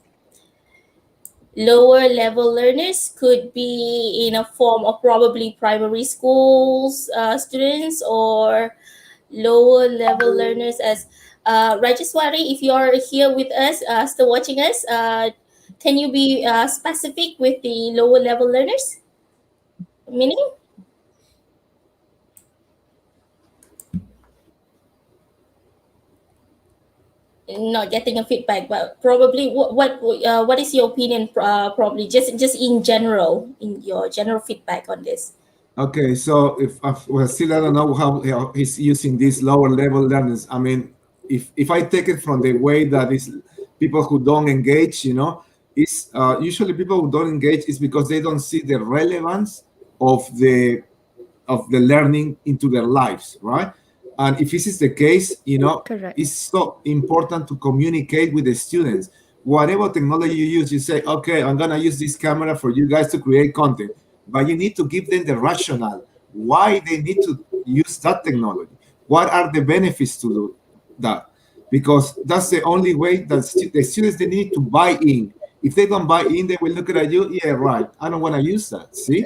Lower level learners could be in a form of probably primary schools students, or lower level learners as Rajeswari. If you are here with us, still watching us, can you be specific with the lower level learners meaning? not getting a feedback, but probably what is your opinion? Probably just in general, in your general feedback on this. Okay, so if well, still I don't know how he's using these lower level learners. I mean, if I take it from the way that is people who don't engage, is usually people who don't engage is because they don't see the relevance of the learning into their lives, right? And if this is the case, Correct. it's so important to communicate with the students. Whatever technology you use, you say, okay, I'm gonna use this camera for you guys to create content, but you need to give them the rationale why they need to use that technology. What are the benefits to do that? Because that's the only way that the students, they need to buy in. If they don't buy in, they will look at you, yeah, right, I don't want to use that. See?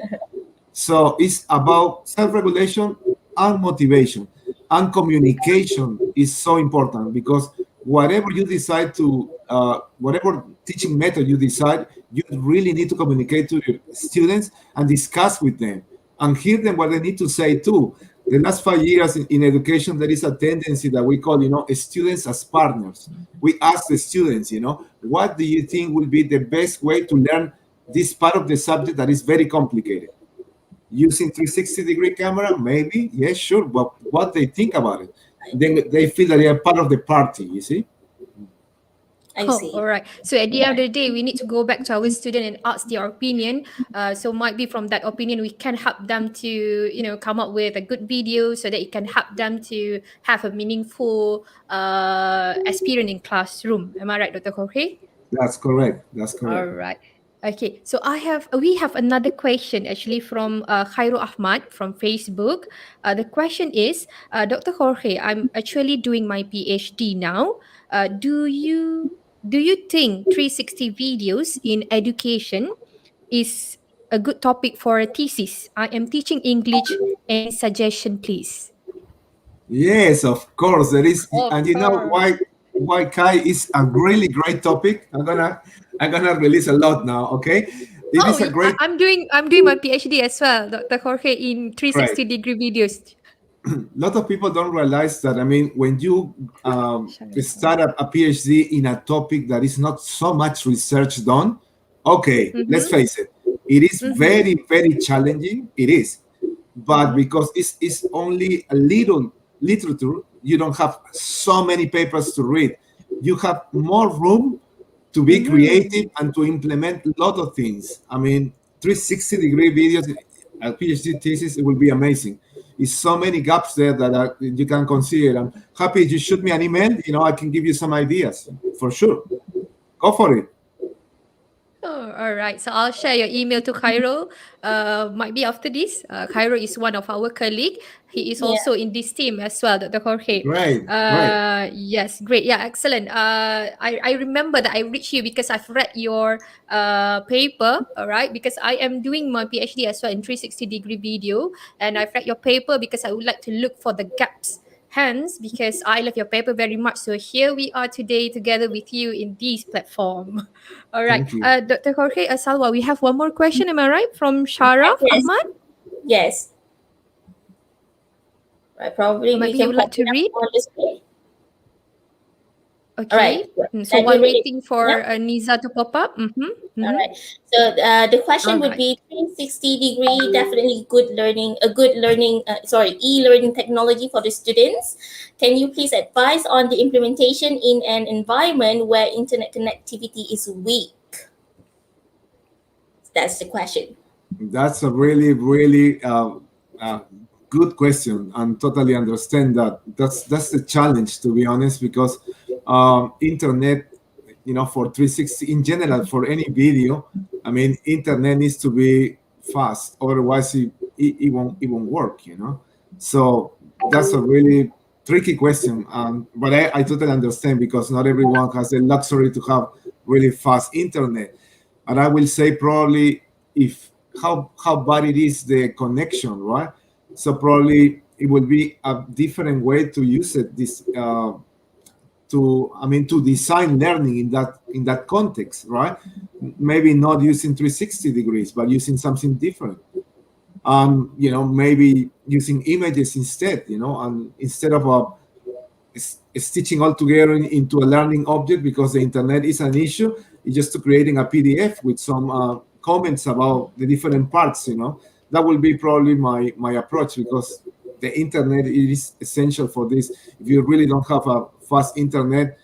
So it's about self-regulation and motivation, and communication is so important, because whatever you decide to, whatever teaching method you decide, you really need to communicate to your students and discuss with them and hear them what they need to say too. The last 5 years in education, there is a tendency that we call, students as partners. We ask the students, what do you think will be the best way to learn this part of the subject that is very complicated? Using 360-degree camera, maybe, yes, sure, but what they think about it, then they feel that they are part of the party, you see? I Oh, see. all right. So at the end of the day, we need to go back to our student and ask their opinion. So might be from that opinion, we can help them to, come up with a good video so that it can help them to have a meaningful experience in classroom. Am I right, Dr. Jorge? That's correct. All right. Okay, so we have another question actually from Khairul Ahmad from Facebook. The question is, Dr. Jorge, I'm actually doing my PhD now. Do you think 360 videos in education is a good topic for a thesis? I am teaching English. Any suggestion, please? Yes, of course there is, Of and you know course. why Kai is a really great topic. I'm gonna release a lot now. Okay, it Oh, is a great, I'm doing my PhD as well, Dr. Jorge, in 360-degree videos. A lot of people don't realize that. I mean, when you start a PhD in a topic that is not so much research done, okay, let's face it, it is very, very challenging. It is, but because it's only a little literature, you don't have so many papers to read. You have more room to be creative and to implement a lot of things. I mean, 360-degree videos, a PhD thesis, it will be amazing. It's so many gaps there that you can consider. I'm happy if you shoot me an email. I can give you some ideas for sure. Go for it. Oh, all right. So I'll share your email to Cairo. Might be after this. Cairo is one of our colleague. He is also in this team as well, Dr. Jorge. Right. Yes, great. Yeah, excellent. I remember that I reached you because I've read your paper, all right? Because I am doing my PhD as well in 360-degree video, and I've read your paper because I would like to look for the gaps. Hence, because I love your paper very much. So here we are today together with you in this platform. All right. Thank you. Dr. Jorge, Salwa, we have one more question. Am I right? From Sharaf Yes. Ahmad? Yes. Right, probably Maybe we you can would like pop to it up read? on the screen. Okay. All right. So while waiting for Yeah. Niza to pop up. All right. So the question would be 360-degree, definitely e-learning technology for the students. Can you please advise on the implementation in an environment where internet connectivity is weak? That's the question. That's a really, really good question, and totally understand that. That's the challenge, to be honest, because internet, for 360 in general, for any video, I mean, internet needs to be fast, otherwise it won't work. So that's a really tricky question, but I totally understand, because not everyone has the luxury to have really fast internet. And I will say probably how bad it is, the connection, right? So probably it will be a different way to use it. To design learning in that context, right? Maybe not using 360 degrees, but using something different. Maybe using images instead, and instead of stitching all together into a learning object because the internet is an issue. It's just creating a PDF with some comments about the different parts. That will be probably my approach, because the internet is essential for this. If you really don't have a fast internet,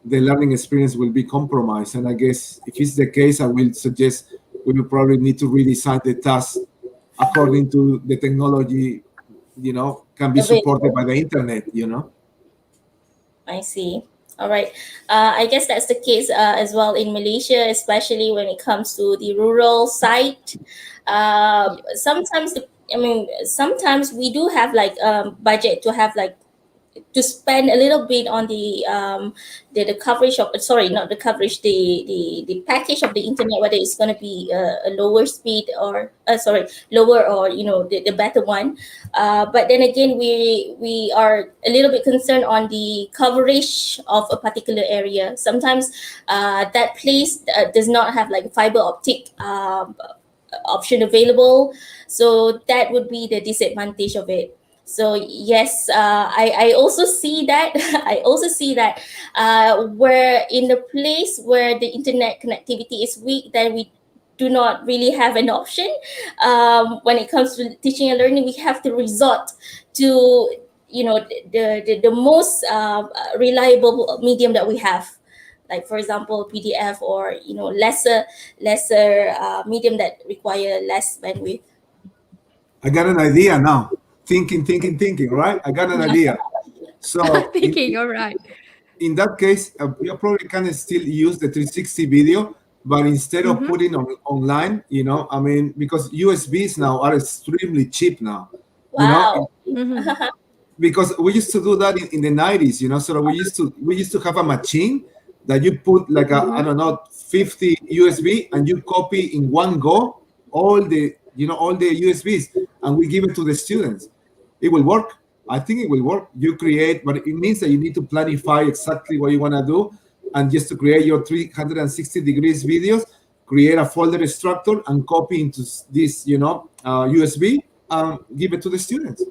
the learning experience will be compromised. And I guess if it's the case, I will suggest we will probably need to redesign the task according to the technology, can be supported by the internet, I see. All right. I guess that's the case as well in Malaysia, especially when it comes to the rural side. Sometimes we do have like budget to have like to spend a little bit on the coverage of, sorry, not the coverage, the package of the internet, whether it's going to be a lower speed or lower, or the better one. But then again, we are a little bit concerned on the coverage of a particular area. Sometimes that place does not have like fiber optic option available, so that would be the disadvantage of it. So yes, I also see that. I also see that where in the place where the internet connectivity is weak, then we do not really have an option. When it comes to teaching and learning, we have to resort to the most reliable medium that we have. Like for example, PDF, or lesser medium that require less bandwidth. I got an idea now. Thinking, right? I got an idea. So Thinking, all right. In that case, you probably can still use the 360 video, but instead of putting online, because USBs now are extremely cheap now. Wow. Because we used to do that in the 90s, so we used to have a machine that you put like I don't know, 50 USB, and you copy in one go all the USBs, and we give it to the students. It will work. I think it will work. You create, but it means that you need to planify exactly what you want to do, and just to create your 360 degrees videos, create a folder structure and copy into this, USB, and give it to the students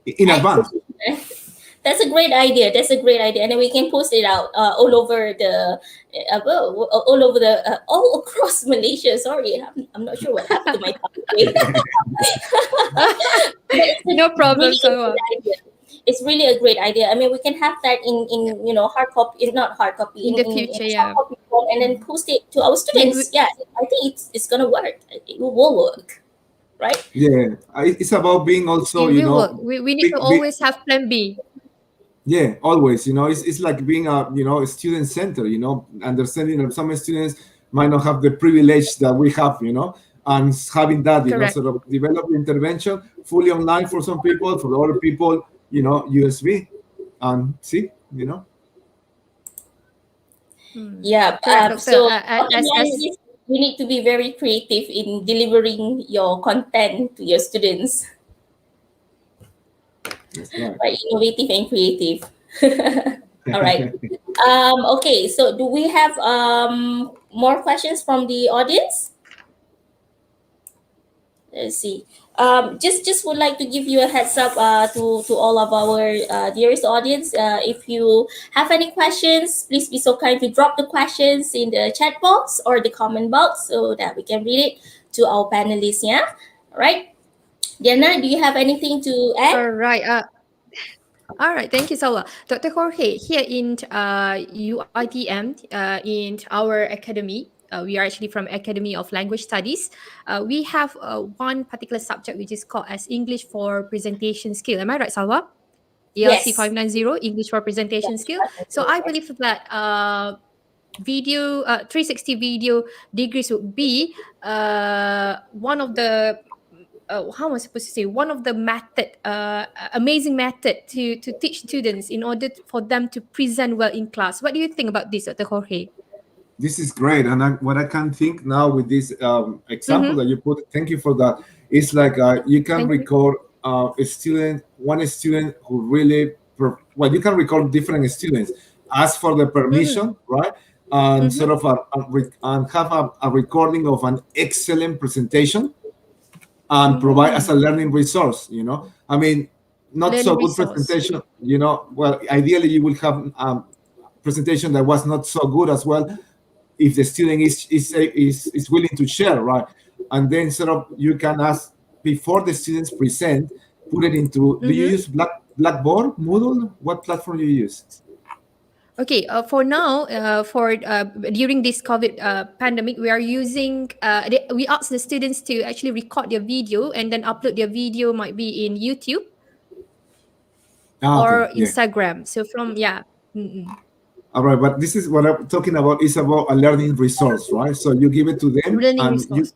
in advance. That's a great idea. And then we can post it out all over the, all across Malaysia. Sorry, I'm not sure what happened to my tongue. No problem, Salwa. It's really a great idea. I mean, we can have that in hard copy, not hard copy, in the future, soft copy form, and then post it to our students. Yeah, I think it's gonna work. It will work, right? Yeah, it's about being also, it will work. We need to always have plan B. Yeah, always. It's like being a student center. Understanding that some students might not have the privilege that we have. And having that, sort of develop the intervention fully online for some people, for other people, USB, and see, Yeah. So we need to be very creative in delivering your content to your students. That's right. Right, innovative and creative. All right. Okay. So, do we have more questions from the audience? Let's see. Just would like to give you a heads up to all of our dearest audience. If you have any questions, please be so kind to drop the questions in the chat box or the comment box so that we can read it to our panelists. Yeah. All right. Dianna, do you have anything to add? All right, thank you, Salwa. Dr. Jorge, here in UiTM, in our academy, we are actually from Academy of Language Studies. We have one particular subject which is called as English for Presentation Skill. Am I right, Salwa? ELC 590, English for Presentation Skill. So I believe that 360 video degrees would be one of the how am I supposed to say, one of the amazing method to teach students in order for them to present well in class. What do you think about this, Dr. Jorge? This is great. And what I can think now with this example that you put, thank you for that. It's like you can record one student who really, you can record different students, ask for the permission, right? And sort of and have a recording of an excellent presentation, and provide as a learning resource. I mean, not so learning good resource. presentation, well, ideally you will have presentation that was not so good as well, if the student is willing to share, right? And then sort of you can ask before the students present, put it into. Do you use Blackboard, Moodle? What platform do you use? Okay, for now, during this COVID pandemic, we are using. We ask the students to actually record their video and then upload their video. Might be in YouTube Okay, or yeah. Instagram. So from Mm-mm. All right, but this is what I'm talking about. Is about a learning resource, right? So you give it to them, Learning and resource.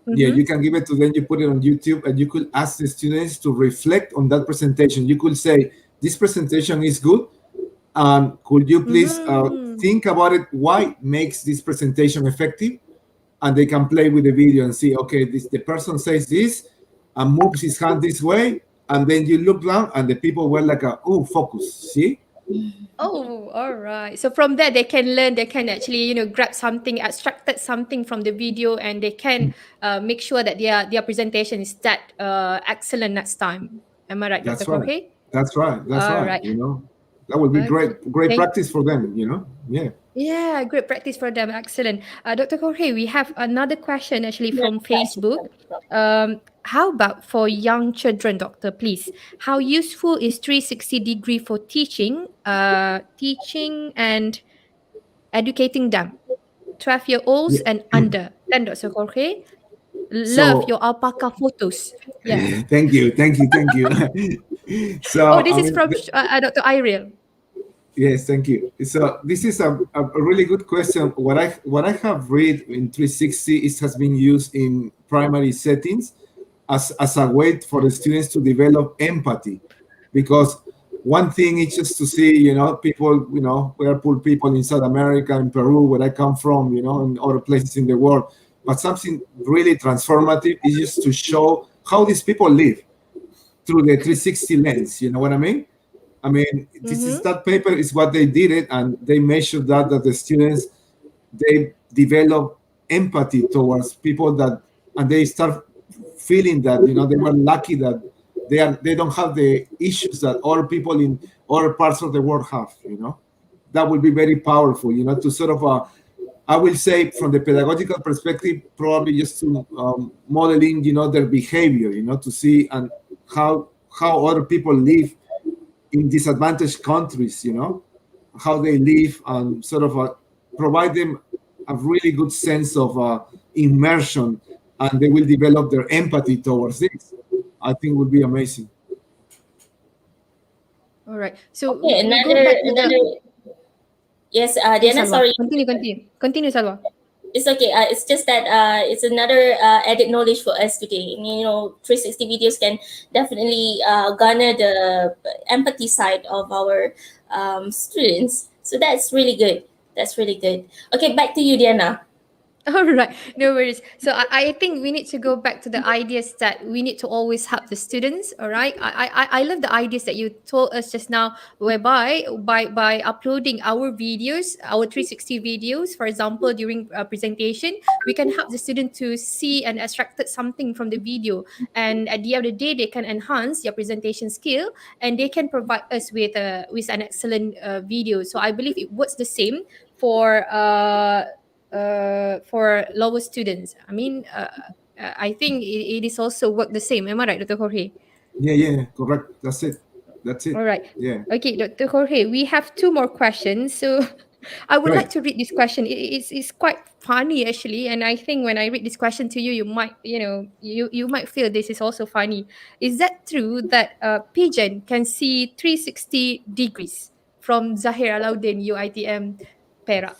you can give it to them. You put it on YouTube, and you could ask the students to reflect on that presentation. You could say, "This presentation is good, and could you please think about it? Why makes this presentation effective?" And they can play with the video and see, okay, the person says this and moves his hand this way, and then you look down, and the people were like, "Oh, focus." See. Oh, all right. So from there, they can learn. They can actually, grab something, extracted something from the video, and they can make sure that their presentation is that excellent next time. Am I right, Dr. That's right. Jorge? That's right. That's All right. right. That would be Okay. great practice for them. Yeah. Yeah, great practice for them. Excellent. Dr. Jorge, we have another question actually from Facebook. How about for young children, doctor, please? How useful is 360-degree for teaching and educating them? 12-year-olds and under. Then, Dr. Jorge, love So your alpaca photos. Yeah. thank you. So Oh, this I is mean, from Dr. Iril. yes, thank you. So this is a really good question. What I have read in 360 has been used in primary settings as a way for the students to develop empathy, because one thing is just to see, people, we are poor people in South America, in Peru, where I come from, and other places in the world. But something really transformative is just to show how these people live through the 360 lens. You know what I mean? I mean, that paper is what they did it, and they measured that the students, they develop empathy towards people and they start feeling that, they were lucky that they don't have the issues that other people in other parts of the world have. That would be very powerful, to sort of I will say from the pedagogical perspective, probably just to modeling, their behavior, to see and how other people live in disadvantaged countries, how they live, and sort of provide them a really good sense of immersion, and they will develop their empathy towards this. I think would be amazing. All right. So Okay, we go back to the... Yes, Yes, Dianna, Salwa. sorry. Continue, Salwa. It's okay. It's just that it's another added knowledge for us today. 360 videos can definitely garner the empathy side of our students. So that's really good. Okay, back to you, Dianna. All right, no worries. So I think we need to go back to the ideas that we need to always help the students. All right, I love the ideas that you told us just now, whereby by uploading our videos, our 360 videos, for example, during a presentation, we can help the student to see and extract something from the video, and at the end of the day, they can enhance their presentation skill, and they can provide us with an excellent video. So I believe it works the same for lower students. I mean, I think it is also work the same. Am I right, Dr. Jorge? Yeah, correct. That's it. All right. Yeah. Okay, Dr. Jorge, we have two more questions. So I would like to read this question. It's quite funny actually, and I think when I read this question to you, you might you might feel this is also funny. Is that true that pigeon can see 360 degrees from Zahir Alauddin UiTM Perak?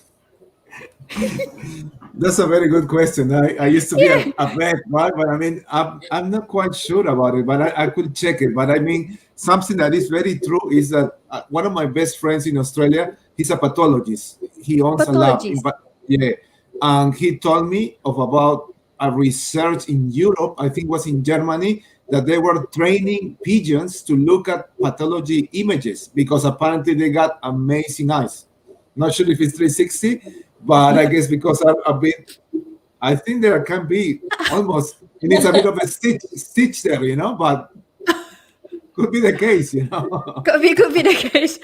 That's a very good question. I used to be a vet, right? But I mean, I'm not quite sure about it, but I could check it. But I mean, something that is very true is that one of my best friends in Australia, he's a pathologist. He owns a lab. And he told me about a research in Europe, I think it was in Germany, that they were training pigeons to look at pathology images because apparently they got amazing eyes. Not sure if it's 360, but I guess because I'm a bit, I think there can be almost, it needs a bit of a stitch there, but Could be the case, you know. Could be the case.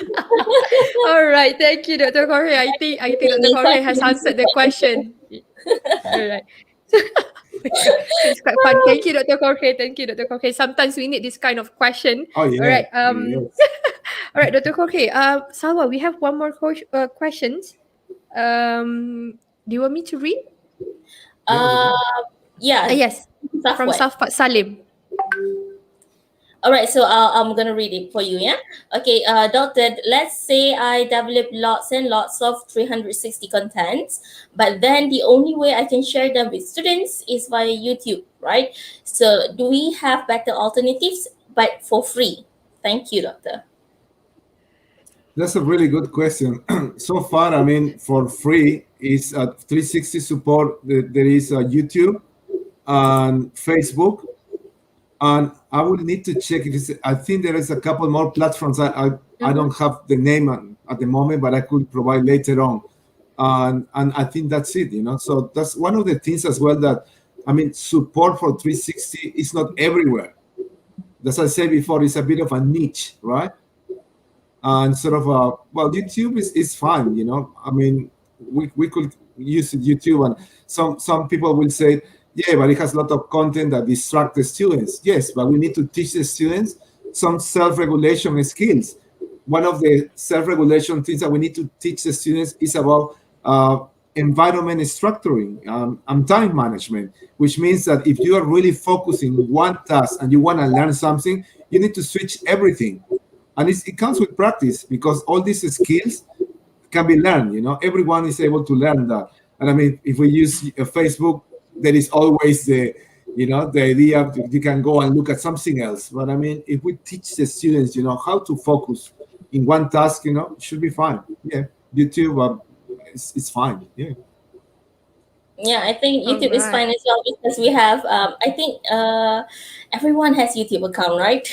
All right, thank you, Dr. Jorge. I think Dr. Jorge has answered the question. All right. It's quite fun. Thank you, Dr. Jorge. Thank you, Dr. Jorge. Sometimes we need this kind of question. Oh yeah. All right. Yes. All right, Dr. Jorge. Salwa, we have one more questions. Do you want me to read? Yeah. Yes. From Safwan. Safat Salim. All right, so I'm gonna read it for you. Yeah. Okay, doctor. Let's say I develop lots and lots of 360 contents, but then the only way I can share them with students is via YouTube, right? So, do we have better alternatives, but for free? Thank you, doctor. That's a really good question. So far, I mean, for free is 360 support. There is YouTube and Facebook, and I will need to check if it's. I think there is a couple more platforms. I don't have the name at the moment, but I could provide later on. And I think that's it. You know, so that's one of the things as well that, I mean, support for 360 is not everywhere. As I said before, it's a bit of a niche, right? And sort of well, YouTube is fine, you know. I mean, we could use YouTube, and some people will say, yeah, but it has a lot of content that distract the students. Yes, but we need to teach the students some self-regulation skills. One of the self-regulation things that we need to teach the students is about environment structuring and time management, which means that if you are really focusing one task and you want to learn something, you need to switch everything. And it comes with practice, because all these skills can be learned. You know, everyone is able to learn that. And I mean, if we use Facebook, there is always the idea you can go and look at something else. But I mean, if we teach the students, you know, how to focus in one task, you know, it should be fine. Yeah, YouTube, it's fine. Yeah. Yeah, I think YouTube is fine as well, because we have. I think everyone has YouTube account, right?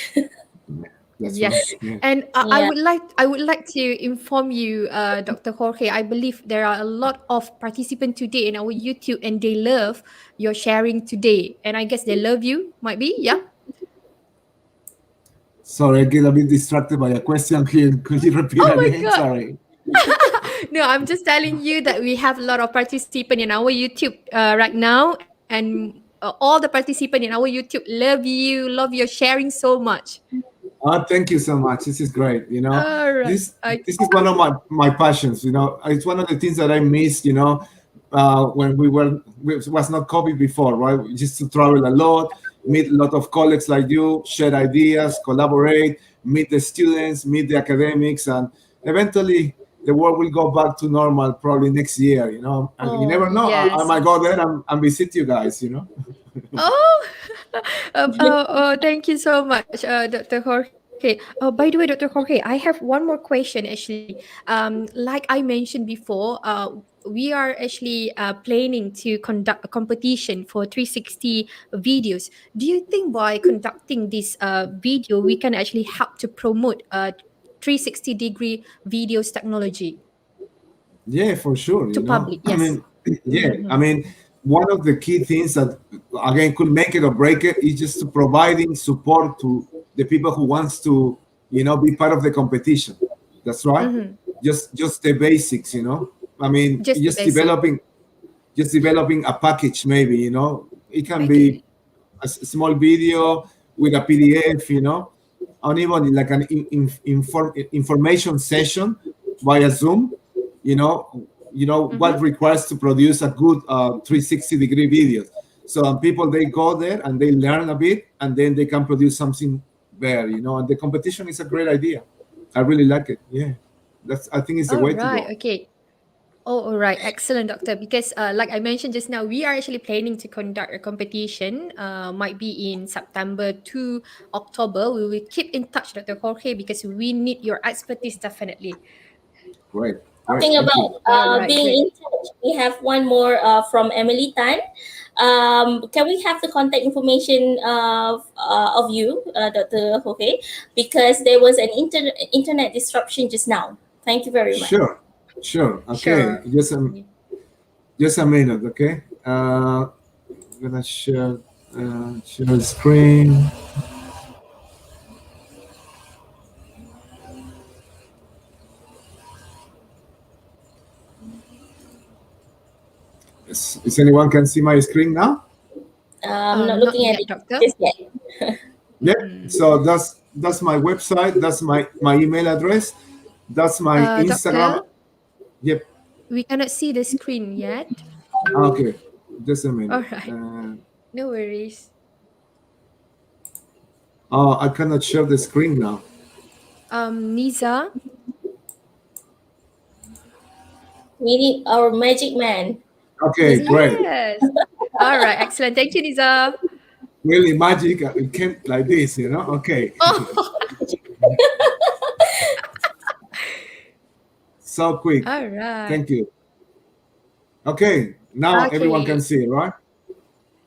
That's yes, right. Yeah. and I would like to inform you, Dr. Jorge. I believe there are a lot of participants today in our YouTube, and they love your sharing today. And I guess they love you. Might be, yeah. Sorry, I get a bit distracted by a question here. Could you repeat again? God. Sorry. No, I'm just telling you that we have a lot of participants in our YouTube right now, and all the participants in our YouTube love your sharing so much. Thank you so much. This is great. You know, right. This is one of my passions. You know, it's one of the things that I missed. You know, when it was not COVID before, right? We used to travel a lot, meet a lot of colleagues like you, share ideas, collaborate, meet the students, meet the academics, and eventually the world will go back to normal probably next year. You know, and you never know. Yes. I might go there and visit you guys. You know. Thank you so much, Dr. Jorge. By the way, Dr. Jorge, I have one more question actually. Like I mentioned before, we are actually planning to conduct a competition for 360 videos. Do you think by conducting this video, we can actually help to promote 360-degree videos technology? Yeah, for sure. To public, yes. I mean, yeah. I mean, one of the key things that again could make it or break it is just providing support to the people who wants to, you know, be part of the competition. That's right. Just the basics, you know. I mean, just developing a package, maybe, you know. It can be a small video with a PDF, you know, or even like an information session via Zoom, you know what requires to produce a good 360-degree video. So people, they go there and they learn a bit, and then they can produce something there, you know. And the competition is a great idea. I really like it. Yeah, I think it's the way to go. Okay. Oh, all right. Excellent, Doctor. Because like I mentioned just now, we are actually planning to conduct a competition, might be in September to October. We will keep in touch, Dr. Jorge, because we need your expertise definitely. Great. Talking about being in touch, we have one more from Emily Tan. Can we have the contact information of you, Dr. Jorge? Because there was an internet disruption just now. Thank you very much. Sure. Okay. Just a minute. Okay. I'm gonna share the screen. Is anyone can see my screen now? I'm not Not looking at yet, it doctor. just yet. Yeah. So that's my website. That's my email address. That's my Instagram. Doctor, Yep. we cannot see the screen yet. Okay. Just a All minute. right, no worries. Oh, I cannot share the screen now. Niza. Meaning our magic man. Okay, great. Yes. All right, excellent. Thank you, Niza. Really magic. It came like this, you know. Okay. Oh, So quick. all right. Thank you. Okay. Now everyone can Okay. see, right?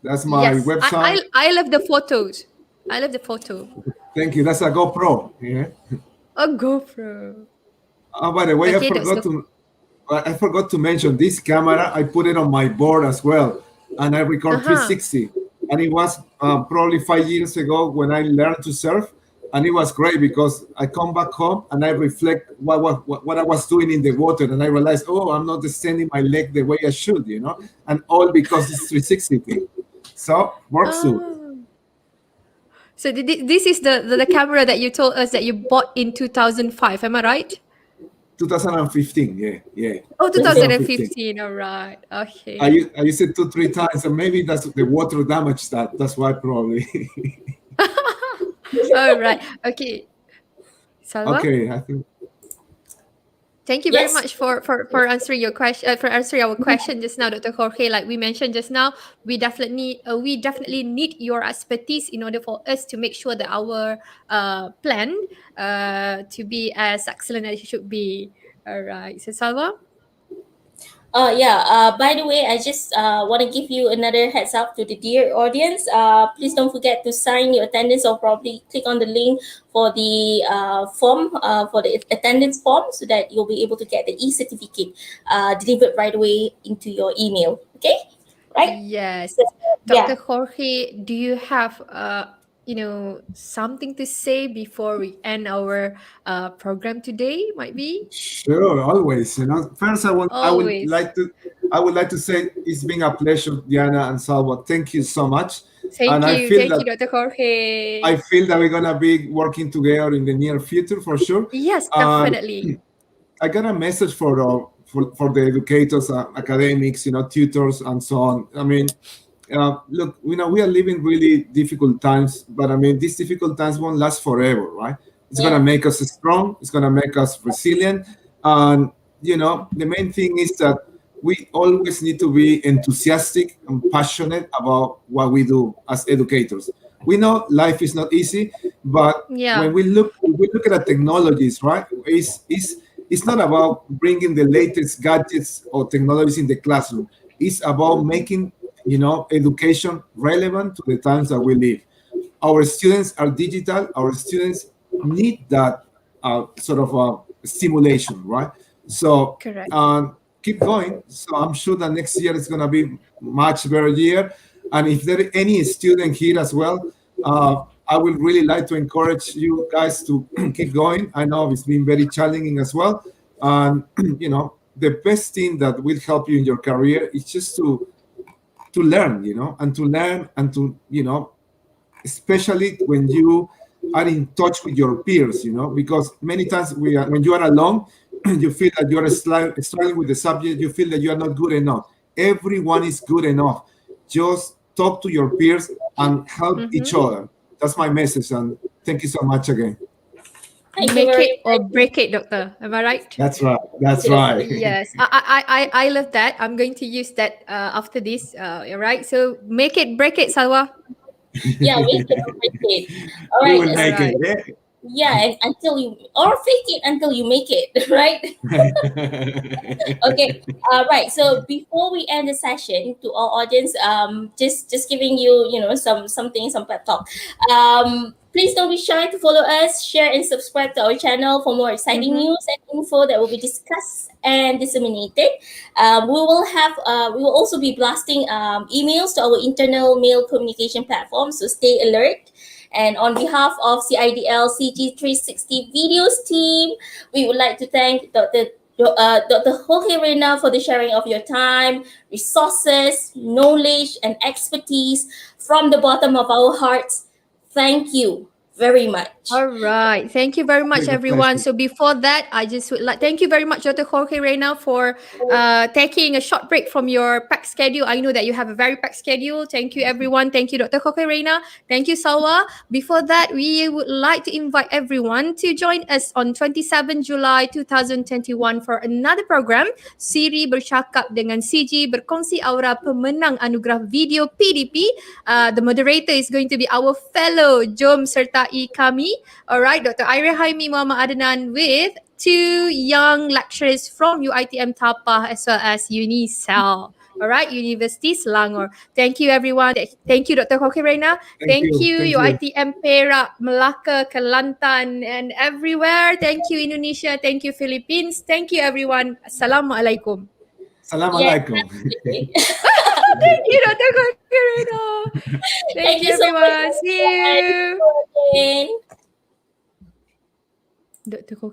That's my Yes, website. I love the photos. I love the photo. Thank you. That's a GoPro. Yeah. A GoPro. Oh, by the way, Okay, Dr. I forgot to mention this camera. I put it on my board as well, and I record Uh-huh. 360. And it was probably 5 years ago when I learned to surf, and it was great because I come back home and I reflect what I was doing in the water, and I realized, oh, I'm not extending my leg the way I should, you know, and all because it's 360 thing. So works too. Oh. So this is the camera that you told us that you bought in 2005. Am I right? 2015, yeah. Oh, 2015. 2015. All right. Okay. I used it 2-3 times, and maybe that's the water damaged that. That's why probably. All right. Okay. Salwa, Okay, I think. thank you very Yes. much for answering your question, for answering our question just now, Dr. Jorge. Like we mentioned just now, we definitely need your expertise in order for us to make sure that our plan to be as excellent as it should be. All right. So Salwa. Yeah. By the way, I just want to give you another heads up to the dear audience. Please don't forget to sign your attendance or probably click on the link for the form for the attendance form so that you'll be able to get the e-certificate delivered right away into your email. Okay, right? Yes. So, Dr. yeah. Jorge, do you have something to say before we end our program today? Might be? Sure, always. You know, first Always. I would like to say it's been a pleasure, Diana and Salwa. Thank you so much. And Thank you. Thank you, Dr. Jorge. I feel that we're gonna be working together in the near future for sure. Yes, And definitely. I got a message for the educators, academics, you know, tutors, and so on. I mean, look, you know, we are living really difficult times, but I mean, these difficult times won't last forever, right? It's Yeah. gonna make us strong. It's gonna make us resilient, and you know, the main thing is that we always need to be enthusiastic and passionate about what we do as educators. We know life is not easy, but Yeah. when we look at the technologies, right? It's not about bringing the latest gadgets or technologies in the classroom. It's about making, you know, education relevant to the times that we live. Our students are digital. Our students need that sort of stimulation, right? So Correct. keep going. So I'm sure that next year is going to be much better year. And if there are any student here as well, I would really like to encourage you guys to keep going. I know it's been very challenging as well. And you know, the best thing that will help you in your career is just to learn, you know, and to learn and to, you know, especially when you are in touch with your peers, you know, because many times when you are alone, you feel that you are struggling with the subject, you feel that you are not good enough. Everyone is good enough. Just talk to your peers and help each Mm-hmm. other. That's my message, and thank you so much again. Thank you Make very it or much. break it, doctor. Am I right? That's right. That's Yes. right. Yes, I love that. I'm going to use that after this. Right. So make it, break it, Salwa. Yeah, we can appreciate. All We right. will All make right. it. Yeah, and until you or fake it until you make it, right? Okay. Right. So before we end the session, to our audience, just giving you, you know, some pep talk. Please don't be shy to follow us, share and subscribe to our channel for more exciting Mm-hmm. news and info that will be discussed and disseminated. We will also be blasting emails to our internal mail communication platform. So stay alert. And on behalf of CIDL CG360 Videos team, we would like to thank Dr. Dr. Jorge Reyna, for the sharing of your time, resources, knowledge, and expertise from the bottom of our hearts. Thank you very much. All right. Thank you very much, With a everyone. pleasure. So before that, I just would like thank you very much, Dr. Jorge Reyna, for taking a short break from your packed schedule. I know that you have a very packed schedule. Thank you, everyone. Thank you, Dr. Jorge Reyna. Thank you, Salwa. Before that, we would like to invite everyone to join us on 27 July 2021 for another program, Siri Bercakap dengan CG, berkongsi aura pemenang anugerah video PDP. The moderator is going to be our fellow Jom sertai kami. Alright, Dr. Ira Haimi Muhammad Adnan with two young lecturers from UiTM Tapah as well as UniSal. Alright, University Selangor. Thank you, everyone. Thank you, Dr. Jorge Reyna. Thank you, Thank you. UiTM Perak, Melaka, Kelantan, and everywhere. Thank you, Indonesia. Thank you, Philippines. Thank you, everyone. Assalamualaikum. Assalamualaikum. Thank you, Dr. Jorge Reyna. Thank you, you so everyone. much. See you. Again. Dr. Jorge.